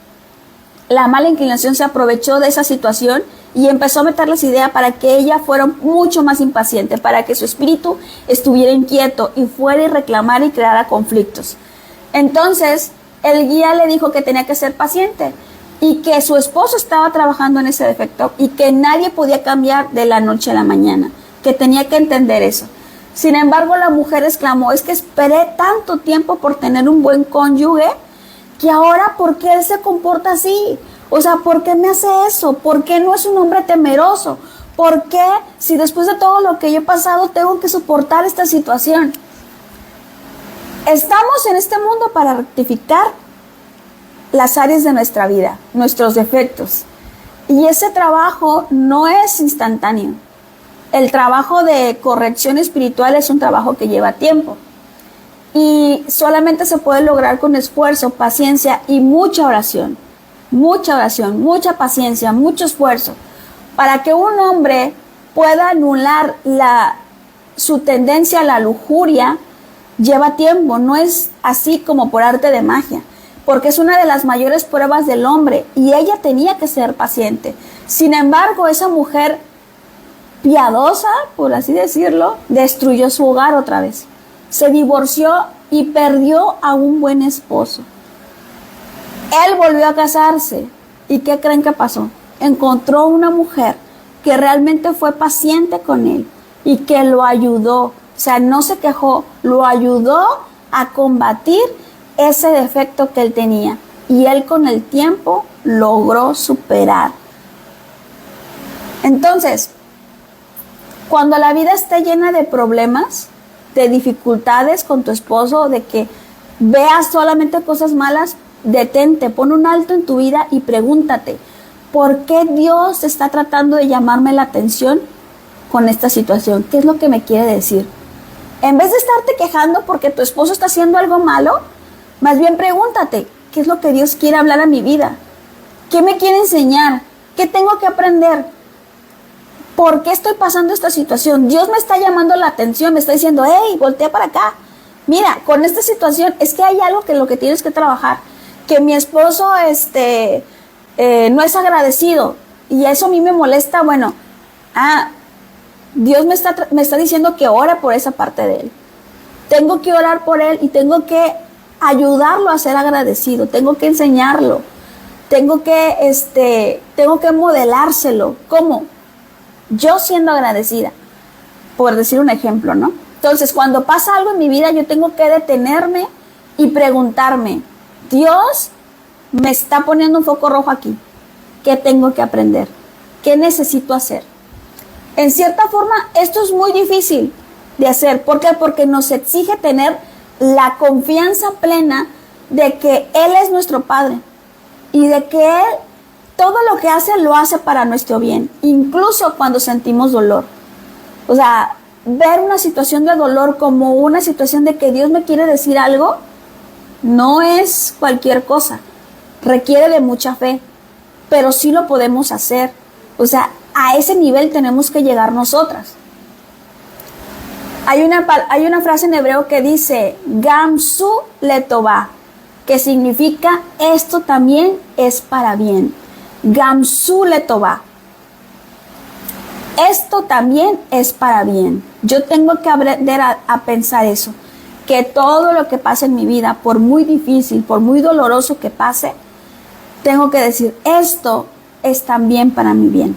la mala inclinación se aprovechó de esa situación y empezó a meterles idea para que ella fuera mucho más impaciente, para que su espíritu estuviera inquieto y fuera y reclamara y creara conflictos. Entonces, el guía le dijo que tenía que ser paciente y que su esposo estaba trabajando en ese defecto y que nadie podía cambiar de la noche a la mañana, que tenía que entender eso. Sin embargo, la mujer exclamó, es que esperé tanto tiempo por tener un buen cónyuge, que ahora, ¿por qué él se comporta así? O sea, ¿por qué me hace eso? ¿Por qué no es un hombre temeroso? ¿Por qué, si después de todo lo que yo he pasado, tengo que soportar esta situación? Estamos en este mundo para rectificar las áreas de nuestra vida, nuestros defectos. Y ese trabajo no es instantáneo. El trabajo de corrección espiritual es un trabajo que lleva tiempo. Y solamente se puede lograr con esfuerzo, paciencia y mucha oración, mucha paciencia, mucho esfuerzo. Para que un hombre pueda anular su tendencia a la lujuria, lleva tiempo, no es así como por arte de magia, porque es una de las mayores pruebas del hombre y ella tenía que ser paciente. Sin embargo, esa mujer piadosa, por así decirlo, destruyó su hogar otra vez. Se divorció y perdió a un buen esposo. Él volvió a casarse. ¿Y qué creen que pasó? Encontró una mujer que realmente fue paciente con él y que lo ayudó. O sea, no se quejó, lo ayudó a combatir ese defecto que él tenía. Y él con el tiempo logró superar. Entonces, cuando la vida esté llena de problemas, de dificultades con tu esposo, de que veas solamente cosas malas, detente, pon un alto en tu vida y pregúntate, ¿por qué Dios está tratando de llamarme la atención con esta situación? ¿Qué es lo que me quiere decir? En vez de estarte quejando porque tu esposo está haciendo algo malo, más bien pregúntate, ¿qué es lo que Dios quiere hablar a mi vida? ¿Qué me quiere enseñar? ¿Qué tengo que aprender? ¿Por qué estoy pasando esta situación? Dios me está llamando la atención, me está diciendo, hey, voltea para acá. Mira, con esta situación es que hay algo que lo que tienes que trabajar. Que mi esposo no es agradecido y eso a mí me molesta. Bueno, Dios me está diciendo que ore por esa parte de él. Tengo que orar por él y tengo que ayudarlo a ser agradecido. Tengo que enseñarlo. Tengo que modelárselo. ¿Cómo? Yo siendo agradecida, por decir un ejemplo, ¿no? Entonces, cuando pasa algo en mi vida, yo tengo que detenerme y preguntarme, Dios me está poniendo un foco rojo aquí. ¿Qué tengo que aprender? ¿Qué necesito hacer? En cierta forma, esto es muy difícil de hacer. ¿Por qué? Porque nos exige tener la confianza plena de que Él es nuestro Padre y de que Él todo lo que hace lo hace para nuestro bien, incluso cuando sentimos dolor. O sea, ver una situación de dolor como una situación de que Dios me quiere decir algo, no es cualquier cosa. Requiere de mucha fe, pero sí lo podemos hacer. O sea, a ese nivel tenemos que llegar nosotras. Hay una frase en hebreo que dice, Gamsu letová, que significa esto también es para bien. Gamsu letová. Esto también es para bien. Yo tengo que aprender a pensar eso. Que todo lo que pase en mi vida, por muy difícil, por muy doloroso que pase, tengo que decir, esto es también para mi bien.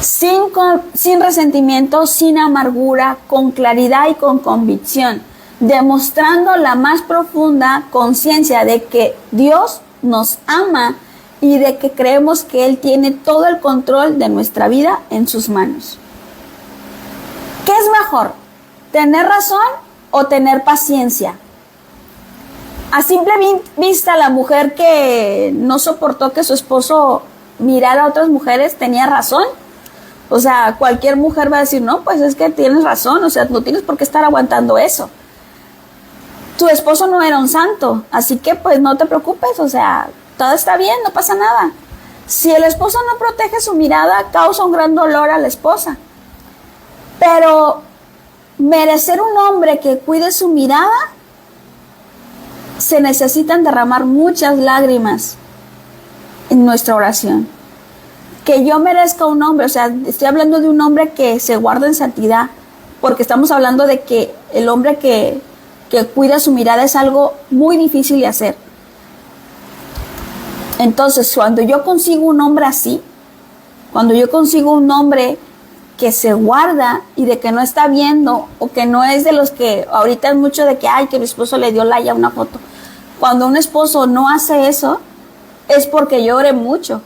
Sin resentimiento, sin amargura, con claridad y con convicción, demostrando la más profunda conciencia de que Dios nos ama y de que creemos que Él tiene todo el control de nuestra vida en sus manos. ¿Qué es mejor? ¿Tener razón o tener paciencia? A simple vista, la mujer que no soportó que su esposo mirara a otras mujeres tenía razón. O sea, cualquier mujer va a decir, no, pues es que tienes razón, o sea, no tienes por qué estar aguantando eso. Tu esposo no era un santo, así que pues no te preocupes, o sea, todo está bien, no pasa nada. Si el esposo no protege su mirada, causa un gran dolor a la esposa. Pero merecer un hombre que cuide su mirada, se necesitan derramar muchas lágrimas en nuestra oración. Que yo merezca un hombre, o sea, estoy hablando de un hombre que se guarda en santidad, porque estamos hablando de que el hombre que cuida su mirada es algo muy difícil de hacer. Entonces, cuando yo consigo un hombre así, cuando yo consigo un hombre que se guarda y de que no está viendo, o que no es de los que ahorita es mucho de que, ay, que mi esposo le dio like a una foto. Cuando un esposo no hace eso, es porque yo oré mucho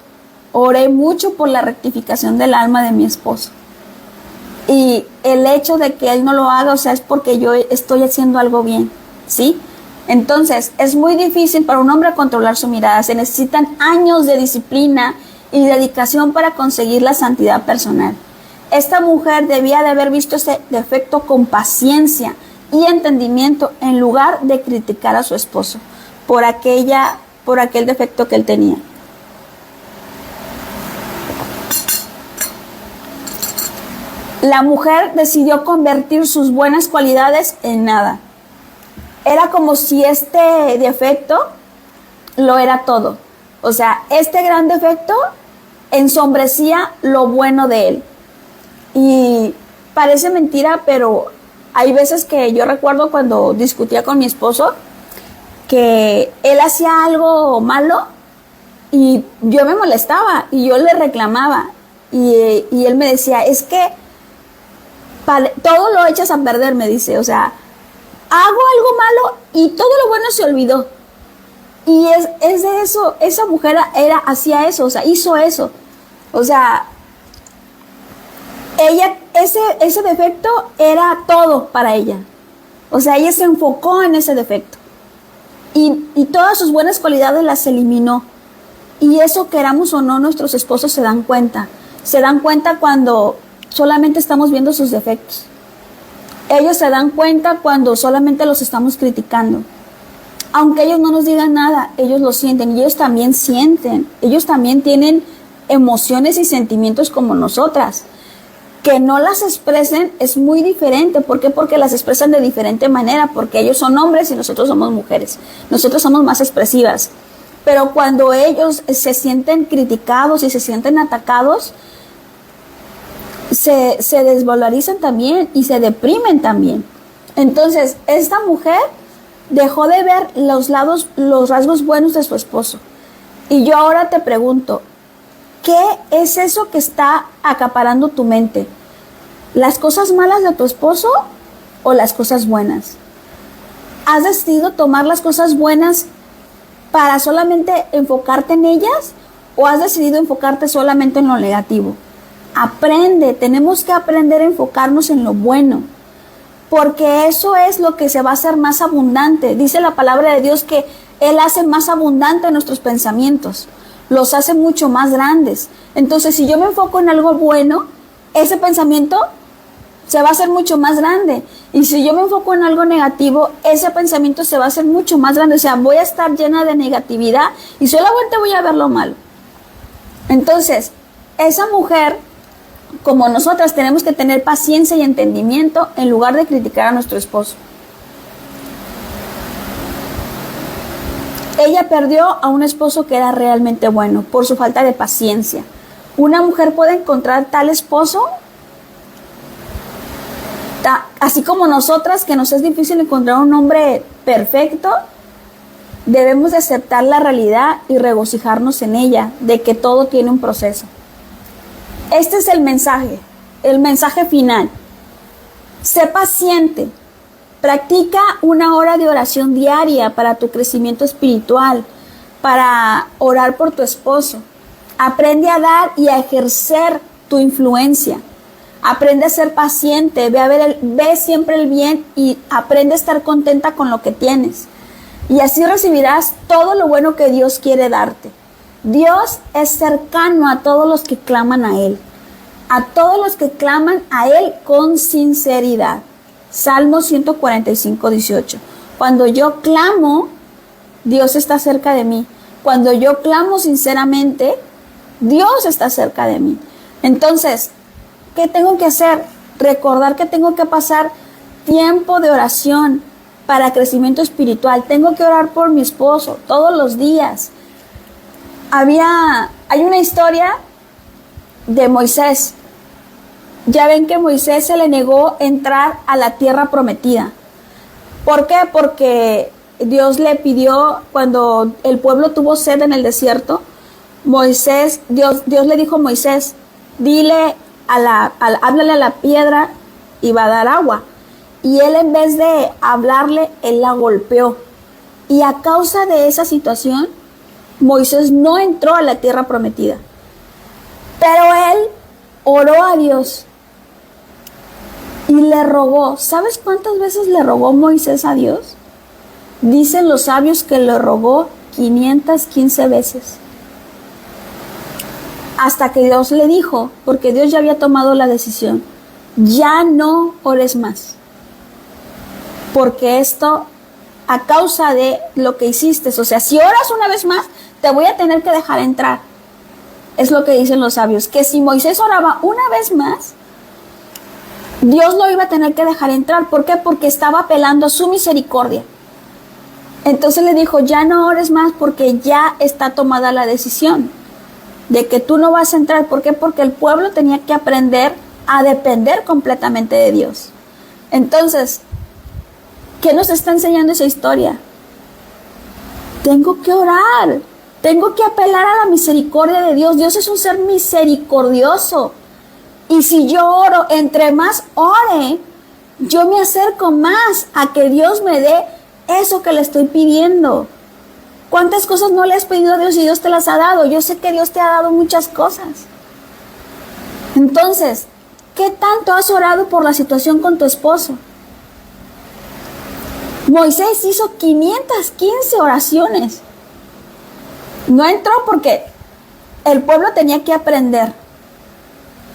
por la rectificación del alma de mi esposo. Y el hecho de que él no lo haga, o sea, es porque yo estoy haciendo algo bien, ¿sí? Entonces, es muy difícil para un hombre controlar su mirada. Se necesitan años de disciplina y dedicación para conseguir la santidad personal. Esta mujer debía de haber visto ese defecto con paciencia y entendimiento en lugar de criticar a su esposo por aquel defecto que él tenía. La mujer decidió convertir sus buenas cualidades en nada. Era como si este defecto lo era todo. O sea, este gran defecto ensombrecía lo bueno de él. Y parece mentira, pero hay veces que yo recuerdo cuando discutía con mi esposo, que él hacía algo malo y yo me molestaba y yo le reclamaba. Y él me decía, es que todo lo echas a perder, me dice. O sea, hago algo malo y todo lo bueno se olvidó. Y es de eso, esa mujer hacía eso, o sea, hizo eso. O sea, ella, ese defecto era todo para ella. O sea, ella se enfocó en ese defecto. Y todas sus buenas cualidades las eliminó. Y eso, queramos o no, nuestros esposos se dan cuenta. Se dan cuenta cuando solamente estamos viendo sus defectos. Ellos se dan cuenta cuando solamente los estamos criticando. Aunque ellos no nos digan nada, ellos lo sienten. Y ellos también sienten. Ellos también tienen emociones y sentimientos como nosotras. Que no las expresen es muy diferente. ¿Por qué? Porque las expresan de diferente manera. Porque ellos son hombres y nosotros somos mujeres. Nosotros somos más expresivas. Pero cuando ellos se sienten criticados y se sienten atacados, se desvalorizan también y se deprimen también. Entonces, esta mujer dejó de ver los rasgos buenos de su esposo. Y yo ahora te pregunto, ¿qué es eso que está acaparando tu mente? ¿Las cosas malas de tu esposo o las cosas buenas? ¿Has decidido tomar las cosas buenas para solamente enfocarte en ellas o has decidido enfocarte solamente en lo negativo? Aprende, tenemos que aprender a enfocarnos en lo bueno, porque eso es lo que se va a hacer más abundante. Dice la palabra de Dios que Él hace más abundante nuestros pensamientos, los hace mucho más grandes. Entonces, si yo me enfoco en algo bueno, ese pensamiento se va a hacer mucho más grande. Y si yo me enfoco en algo negativo, ese pensamiento se va a hacer mucho más grande. O sea, voy a estar llena de negatividad y solamente voy a ver lo malo. Entonces, esa mujer, como nosotras, tenemos que tener paciencia y entendimiento en lugar de criticar a nuestro esposo. Ella perdió a un esposo que era realmente bueno por su falta de paciencia. Una mujer puede encontrar tal esposo, así como nosotras, que nos es difícil encontrar un hombre perfecto. Debemos de aceptar la realidad y regocijarnos en ella, de que todo tiene un proceso. Este es el mensaje final. Sé paciente. Practica 1 hora de oración diaria para tu crecimiento espiritual. para orar por tu esposo. Aprende a dar y a ejercer tu influencia. Aprende a ser paciente, ve siempre el bien y aprende a estar contenta con lo que tienes. Y así recibirás todo lo bueno que Dios quiere darte. Dios es cercano a todos los que claman a Él. A todos los que claman a Él con sinceridad. Salmo 145, 18. Cuando yo clamo, Dios está cerca de mí. Cuando yo clamo sinceramente, Dios está cerca de mí. Entonces, ¿qué tengo que hacer? Recordar que tengo que pasar tiempo de oración para crecimiento espiritual. Tengo que orar por mi esposo todos los días. Hay una historia de Moisés. Ya ven que Moisés se le negó entrar a la tierra prometida. ¿Por qué? Porque Dios le pidió, cuando el pueblo tuvo sed en el desierto, Dios le dijo a Moisés, háblale a la piedra y va a dar agua. Y él, en vez de hablarle, él la golpeó. Y a causa de esa situación, Moisés no entró a la tierra prometida. Pero él oró a Dios y le rogó. ¿Sabes cuántas veces le rogó Moisés a Dios? Dicen los sabios que le rogó 515 veces. Hasta que Dios le dijo, porque Dios ya había tomado la decisión, ya no ores más. Porque esto, a causa de lo que hiciste, o sea, si oras una vez más, te voy a tener que dejar entrar. Es lo que dicen los sabios, que si Moisés oraba una vez más, Dios lo iba a tener que dejar entrar. ¿Por qué? Porque estaba apelando a su misericordia. Entonces le dijo, ya no ores más porque ya está tomada la decisión de que tú no vas a entrar. ¿Por qué? Porque el pueblo tenía que aprender a depender completamente de Dios. Entonces, ¿qué nos está enseñando esa historia? Tengo que orar, tengo que apelar a la misericordia de Dios. Dios es un ser misericordioso. Y si yo oro, entre más ore, yo me acerco más a que Dios me dé eso que le estoy pidiendo. ¿Cuántas cosas no le has pedido a Dios y Dios te las ha dado? Yo sé que Dios te ha dado muchas cosas. Entonces, ¿qué tanto has orado por la situación con tu esposo? Moisés hizo 515 oraciones. No entró porque el pueblo tenía que aprender.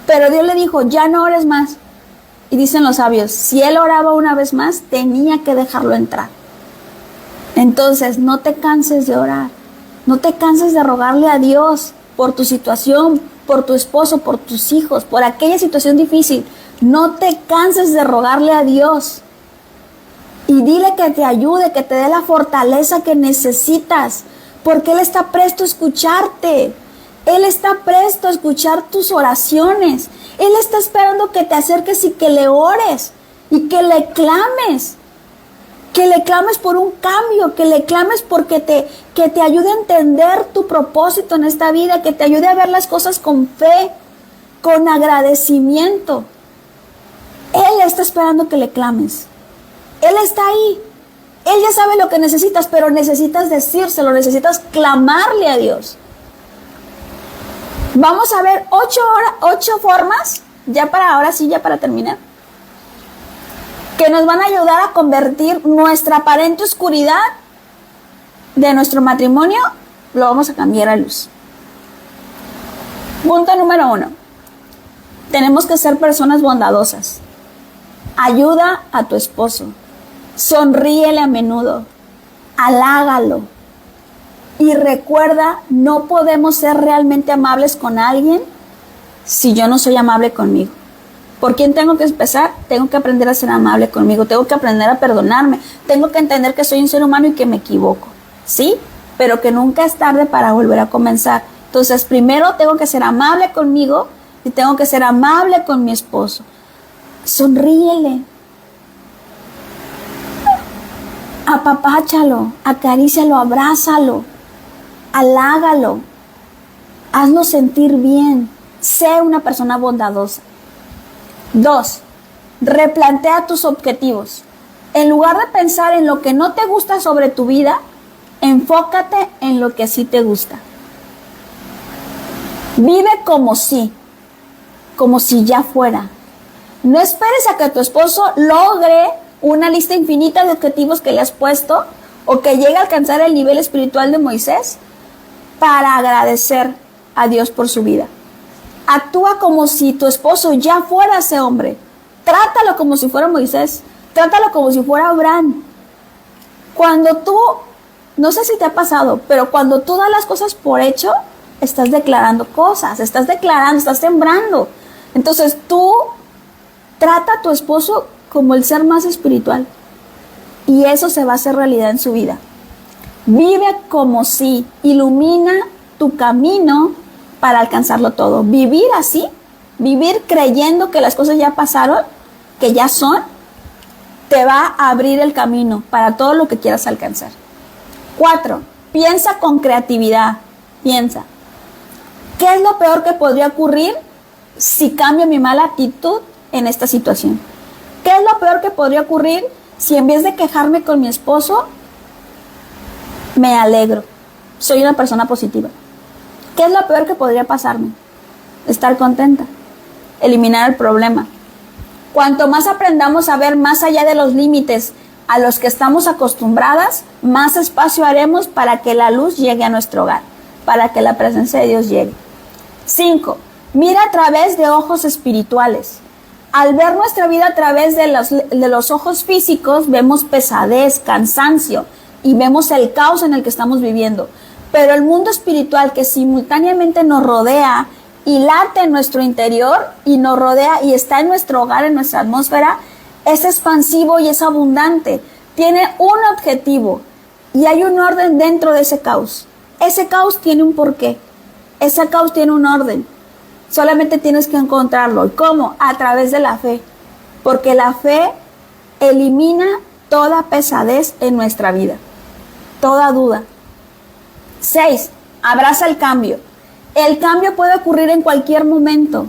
Pero Dios le dijo, ya no ores más. Y dicen los sabios, si él oraba una vez más, tenía que dejarlo entrar. Entonces, no te canses de orar. No te canses de rogarle a Dios por tu situación, por tu esposo, por tus hijos, por aquella situación difícil. No te canses de rogarle a Dios. Y dile que te ayude, que te dé la fortaleza que necesitas, porque Él está presto a escucharte. Él está presto a escuchar tus oraciones. Él está esperando que te acerques y que le ores y que le clames. Que le clames por un cambio, que le clames porque que te ayude a entender tu propósito en esta vida, que te ayude a ver las cosas con fe, con agradecimiento. Él está esperando que le clames. Él está ahí. Él ya sabe lo que necesitas, pero necesitas decírselo, necesitas clamarle a Dios. Vamos a ver 8 formas, ya para terminar, que nos van a ayudar a convertir nuestra aparente oscuridad de nuestro matrimonio, lo vamos a cambiar a luz. Punto número 1. Tenemos que ser personas bondadosas. Ayuda a tu esposo. Sonríele a menudo. Halágalo. Y recuerda, no podemos ser realmente amables con alguien si yo no soy amable conmigo. ¿Por quién tengo que empezar? Tengo que aprender a ser amable conmigo. Tengo que aprender a perdonarme. Tengo que entender que soy un ser humano y que me equivoco. ¿Sí? Pero que nunca es tarde para volver a comenzar. Entonces, primero tengo que ser amable conmigo y tengo que ser amable con mi esposo. Sonríele. Apapáchalo, acarícialo, abrázalo, halágalo, hazlo sentir bien, sé una persona bondadosa. 2. Replantea tus objetivos. En lugar de pensar en lo que no te gusta sobre tu vida, Enfócate en lo que sí te gusta. Vive como si ya fuera. No esperes a que tu esposo logre una lista infinita de objetivos que le has puesto o que llegue a alcanzar el nivel espiritual de Moisés para agradecer a Dios por su vida. Actúa como si tu esposo ya fuera ese hombre. Trátalo como si fuera Moisés. Trátalo como si fuera Abraham. Cuando tú, no sé si te ha pasado, pero cuando tú das las cosas por hecho, estás declarando cosas, estás sembrando. Entonces tú trata a tu esposo como el ser más espiritual y eso se va a hacer realidad en su vida. Vive como si, ilumina tu camino para alcanzarlo todo. Vivir así, vivir creyendo que las cosas ya pasaron, que ya son, te va a abrir el camino para todo lo que quieras alcanzar. 4. Piensa con creatividad. Piensa. ¿Qué es lo peor que podría ocurrir si cambio mi mala actitud en esta situación? ¿Qué es lo peor que podría ocurrir si en vez de quejarme con mi esposo, me alegro? Soy una persona positiva. ¿Qué es lo peor que podría pasarme? Estar contenta. Eliminar el problema. Cuanto más aprendamos a ver más allá de los límites a los que estamos acostumbradas, más espacio haremos para que la luz llegue a nuestro hogar, para que la presencia de Dios llegue. 5. Mira a través de ojos espirituales. Al ver nuestra vida a través de los ojos físicos, vemos pesadez, cansancio y vemos el caos en el que estamos viviendo. Pero el mundo espiritual que simultáneamente nos rodea y late en nuestro interior y nos rodea y está en nuestro hogar, en nuestra atmósfera, es expansivo y es abundante. Tiene un objetivo y hay un orden dentro de ese caos. Ese caos tiene un porqué. Ese caos tiene un orden. Solamente tienes que encontrarlo. ¿Y cómo? A través de la fe. Porque la fe elimina toda pesadez en nuestra vida. Toda duda. 6. Abraza el cambio. El cambio puede ocurrir en cualquier momento.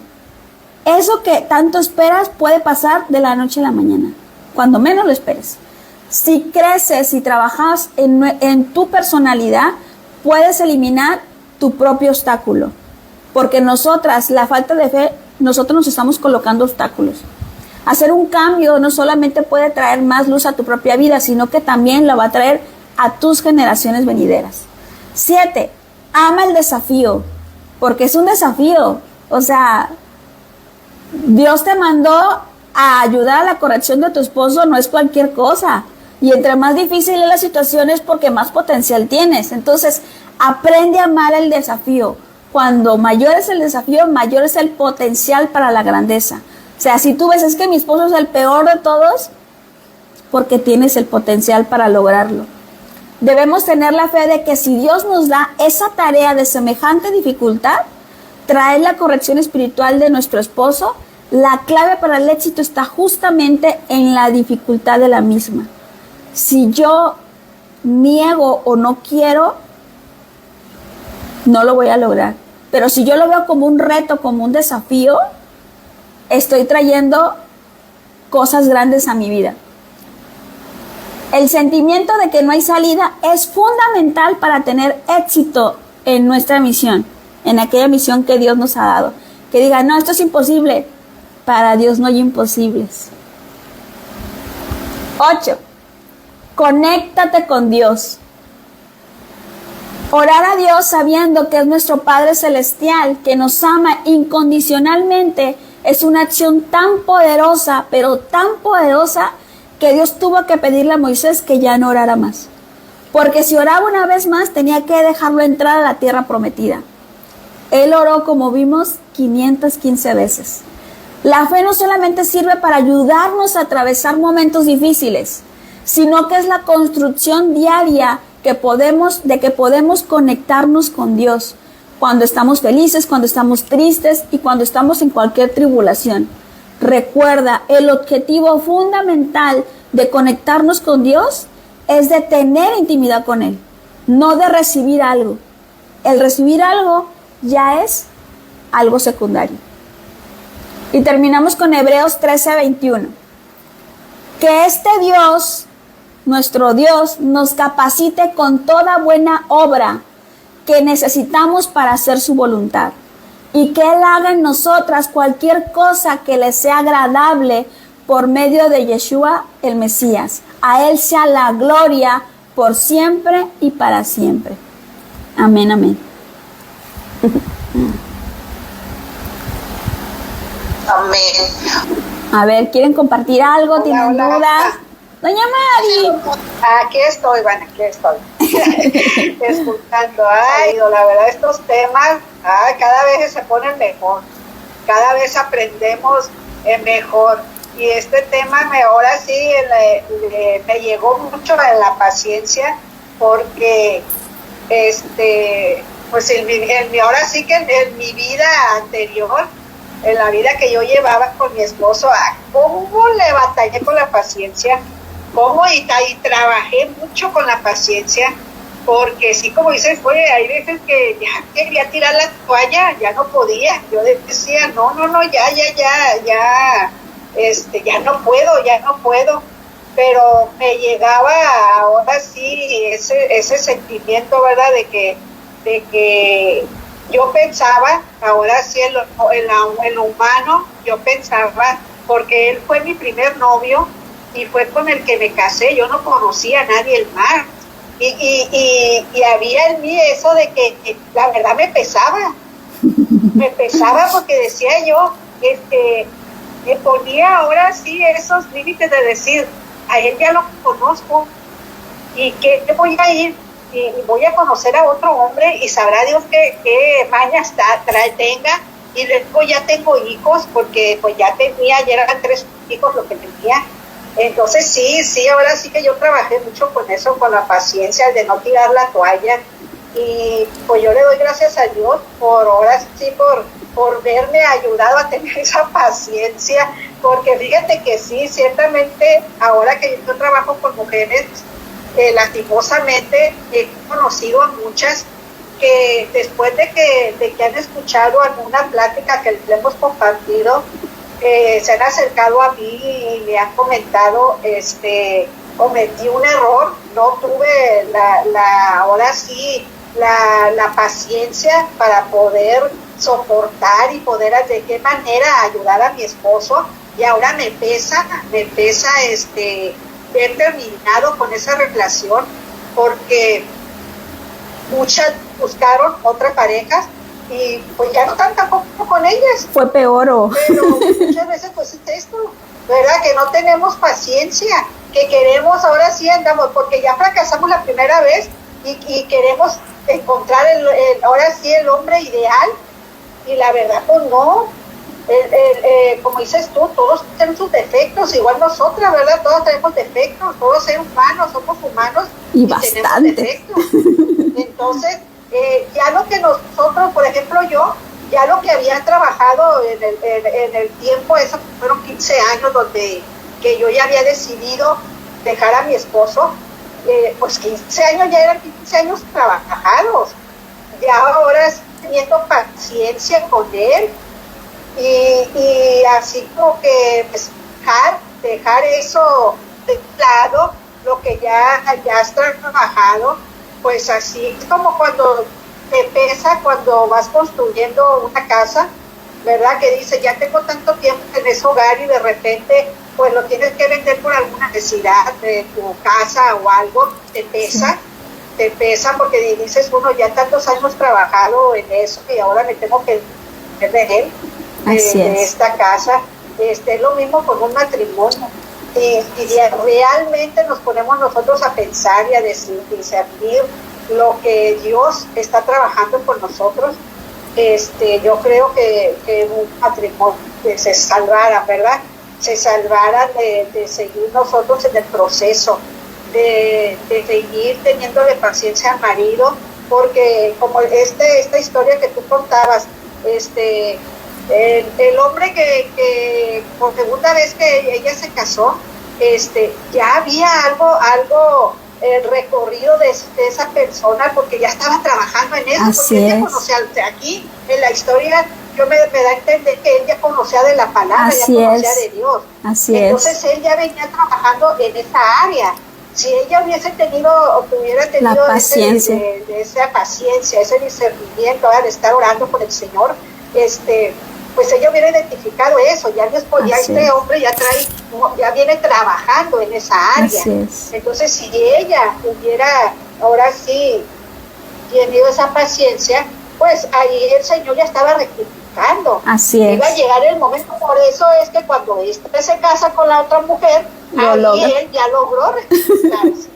Eso que tanto esperas puede pasar de la noche a la mañana, cuando menos lo esperes. Si creces y trabajas en tu personalidad, puedes eliminar tu propio obstáculo. Porque nosotras, la falta de fe, nosotros nos estamos colocando obstáculos. Hacer un cambio no solamente puede traer más luz a tu propia vida, sino que también lo va a traer a tus generaciones venideras. 7. Ama el desafío, porque es un desafío. O sea, Dios te mandó a ayudar a la corrección de tu esposo, no es cualquier cosa. Y entre más difícil es la situación es porque más potencial tienes. Entonces, aprende a amar el desafío. Cuando mayor es el desafío, mayor es el potencial para la grandeza. O sea, si tú ves, es que mi esposo es el peor de todos, porque tienes el potencial para lograrlo. Debemos tener la fe de que si Dios nos da esa tarea de semejante dificultad, traer la corrección espiritual de nuestro esposo, la clave para el éxito está justamente en la dificultad de la misma. Si yo niego o no quiero, no lo voy a lograr. Pero si yo lo veo como un reto, como un desafío, estoy trayendo cosas grandes a mi vida. El sentimiento de que no hay salida es fundamental para tener éxito en nuestra misión, en aquella misión que Dios nos ha dado. Que diga, no, esto es imposible. Para Dios no hay imposibles. 8. Conéctate con Dios. Orar a Dios sabiendo que es nuestro Padre Celestial, que nos ama incondicionalmente, es una acción tan poderosa, pero tan poderosa, que Dios tuvo que pedirle a Moisés que ya no orara más. Porque si oraba una vez más, tenía que dejarlo entrar a la tierra prometida. Él oró, como vimos, 515 veces. La fe no solamente sirve para ayudarnos a atravesar momentos difíciles, sino que es la construcción diaria que podemos conectarnos con Dios cuando estamos felices, cuando estamos tristes y cuando estamos en cualquier tribulación. Recuerda, el objetivo fundamental de conectarnos con Dios es de tener intimidad con Él, no de recibir algo. El recibir algo ya es algo secundario. Y terminamos con Hebreos 13:21. Que este Dios nuestro Dios nos capacite con toda buena obra que necesitamos para hacer su voluntad, y que Él haga en nosotras cualquier cosa que le sea agradable por medio de Yeshua el Mesías. A Él sea la gloria por siempre y para siempre. Amén, amén. Amén. A ver, ¿quieren compartir algo? Hola, ¿Tienen hola. dudas? Doña Mari. Aquí estoy, bueno, aquí estoy. Escuchando. Ay, la verdad, estos temas, cada vez se ponen mejor. Cada vez aprendemos mejor. Y este tema ahora sí me llegó mucho a la paciencia, porque pues ahora sí que en mi vida anterior, en la vida que yo llevaba con mi esposo, cómo le batallé con la paciencia, cómo y trabajé mucho con la paciencia, porque sí, como dices, hay veces que ya quería tirar la toalla, ya no podía, yo decía, no, ya no puedo, pero me llegaba ahora sí ese sentimiento, ¿verdad?, de que yo pensaba, ahora sí en lo humano, yo pensaba, porque él fue mi primer novio y fue con el que me casé, yo no conocía a nadie más, y había en mí eso de que la verdad me pesaba porque decía yo, me ponía ahora sí esos límites de decir, a él ya lo conozco, y que voy a ir y voy a conocer a otro hombre y sabrá Dios qué mañas tenga, y luego ya tengo hijos, porque pues ya eran 3 hijos lo que tenía. Entonces sí, ahora sí que yo trabajé mucho con eso, con la paciencia, de no tirar la toalla, y pues yo le doy gracias a Dios por verme ayudado a tener esa paciencia, porque fíjate que sí, ciertamente ahora que yo trabajo con mujeres, lastimosamente he conocido a muchas que después de que han escuchado alguna plática que le hemos compartido, se han acercado a mí y me han comentado, cometí un error, no tuve ahora sí la paciencia para poder soportar y poder de qué manera ayudar a mi esposo, y ahora me pesa haber terminado con esa relación, porque muchas buscaron otras parejas y pues ya no están tampoco con ellas. Fue peor. Pero muchas veces pues es esto, ¿verdad? Que no tenemos paciencia, que queremos, ahora sí andamos, porque ya fracasamos la primera vez y queremos encontrar ahora sí el hombre ideal, y la verdad pues no. Como dices tú, todos tienen sus defectos, igual nosotras, ¿verdad? Todos tenemos defectos, todos seres humanos, somos humanos y tenemos defectos. Entonces, ya lo que nosotros, por ejemplo yo, ya lo que había trabajado en el tiempo, esos fueron 15 años que yo ya había decidido dejar a mi esposo, pues 15 años ya eran 15 años trabajados, ya ahora teniendo paciencia con él, y así como que pues, dejar eso de lado, lo que ya has trabajado, pues así es como cuando te pesa cuando vas construyendo una casa, ¿verdad? Que dice, ya tengo tanto tiempo en ese hogar, y de repente pues lo tienes que vender por alguna necesidad de tu casa o algo, te pesa. Sí. Te pesa porque dices, uno, ya tantos años trabajado en eso y ahora me tengo que de él. De esta casa, es lo mismo con un matrimonio, y realmente nos ponemos nosotros a pensar y a discernir lo que Dios está trabajando con nosotros, yo creo que un matrimonio se salvara, ¿verdad? Se salvara de seguir nosotros en el proceso, de seguir teniéndole paciencia al marido, porque como esta historia que tú contabas, el hombre que por segunda vez que ella se casó, ya había algo recorrido de esa persona, porque ya estaba trabajando en eso. Así porque ella conocía, aquí en la historia yo me da a entender que él ya conocía de la palabra, ya conocía de Dios. Así entonces él ya venía trabajando en esa área, si ella hubiese tenido o tuviera tenido la paciencia, esa paciencia, ese discernimiento de estar orando por el Señor, pues ella hubiera identificado eso. Ya después, ya este hombre ya viene trabajando en esa área. Entonces, si ella hubiera ahora sí tenido esa paciencia, pues ahí el Señor ya estaba rectificando. Así es. Iba a llegar el momento. Por eso es que cuando se casa con la otra mujer, él ya logró rectificarse.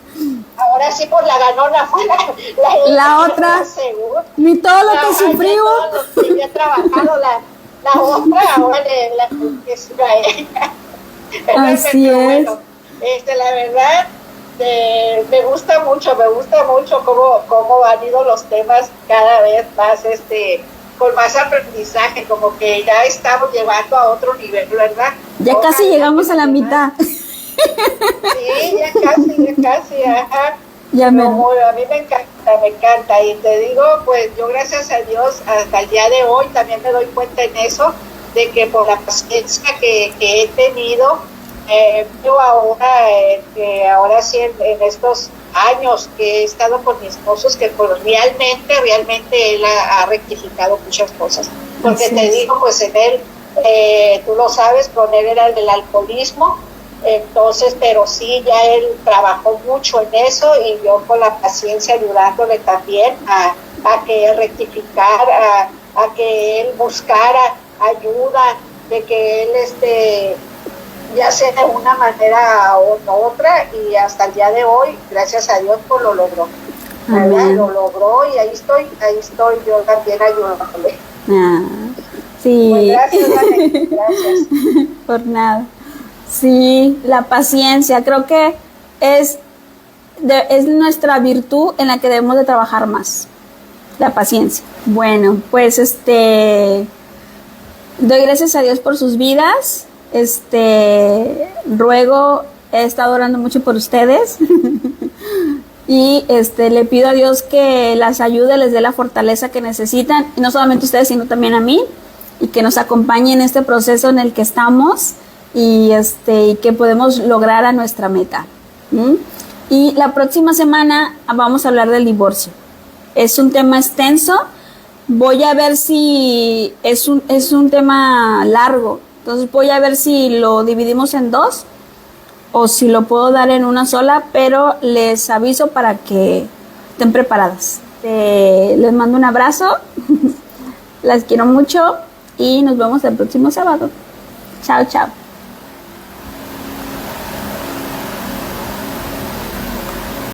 Ahora sí, pues la ganona fue la otra. Ni todo lo que sufrió. Todo lo que había trabajado la otra, ahora le sirve a ella. Así es. Bueno, la verdad, me gusta mucho cómo han ido los temas cada vez más, con más aprendizaje, como que ya estamos llevando a otro nivel, ¿verdad? Ya casi llegamos a la mitad. Sí, ya casi, ajá. Ya a mí me encanta, y te digo, pues yo gracias a Dios hasta el día de hoy también me doy cuenta en eso, de que por la paciencia que he tenido, yo ahora sí en estos años que he estado con mis esposos, que pues realmente él ha rectificado muchas cosas, porque te digo, pues en él, tú lo sabes, con él era el del alcoholismo. Entonces, pero sí, ya él trabajó mucho en eso, y yo con la paciencia ayudándole también a que él rectificara, a que él buscara ayuda, de que él ya sea de una manera u otra, y hasta el día de hoy, gracias a Dios, pues lo logró. Lo logró, y ahí estoy yo también ayudándole. Sí. Pues gracias, Dani, gracias. Por nada. Sí, la paciencia, creo que es nuestra virtud en la que debemos de trabajar más, la paciencia. Bueno, pues doy gracias a Dios por sus vidas, ruego, he estado orando mucho por ustedes y le pido a Dios que las ayude, les dé la fortaleza que necesitan, y no solamente ustedes, sino también a mí, y que nos acompañe en este proceso en el que estamos, y que podemos lograr a nuestra meta. Y la próxima semana vamos a hablar del divorcio. Es un tema extenso. Voy a ver si es un tema largo. Entonces voy a ver si lo dividimos en dos o si lo puedo dar en una sola, pero les aviso para que estén preparadas. Les mando un abrazo. Las quiero mucho y nos vemos el próximo sábado. Chao, chao.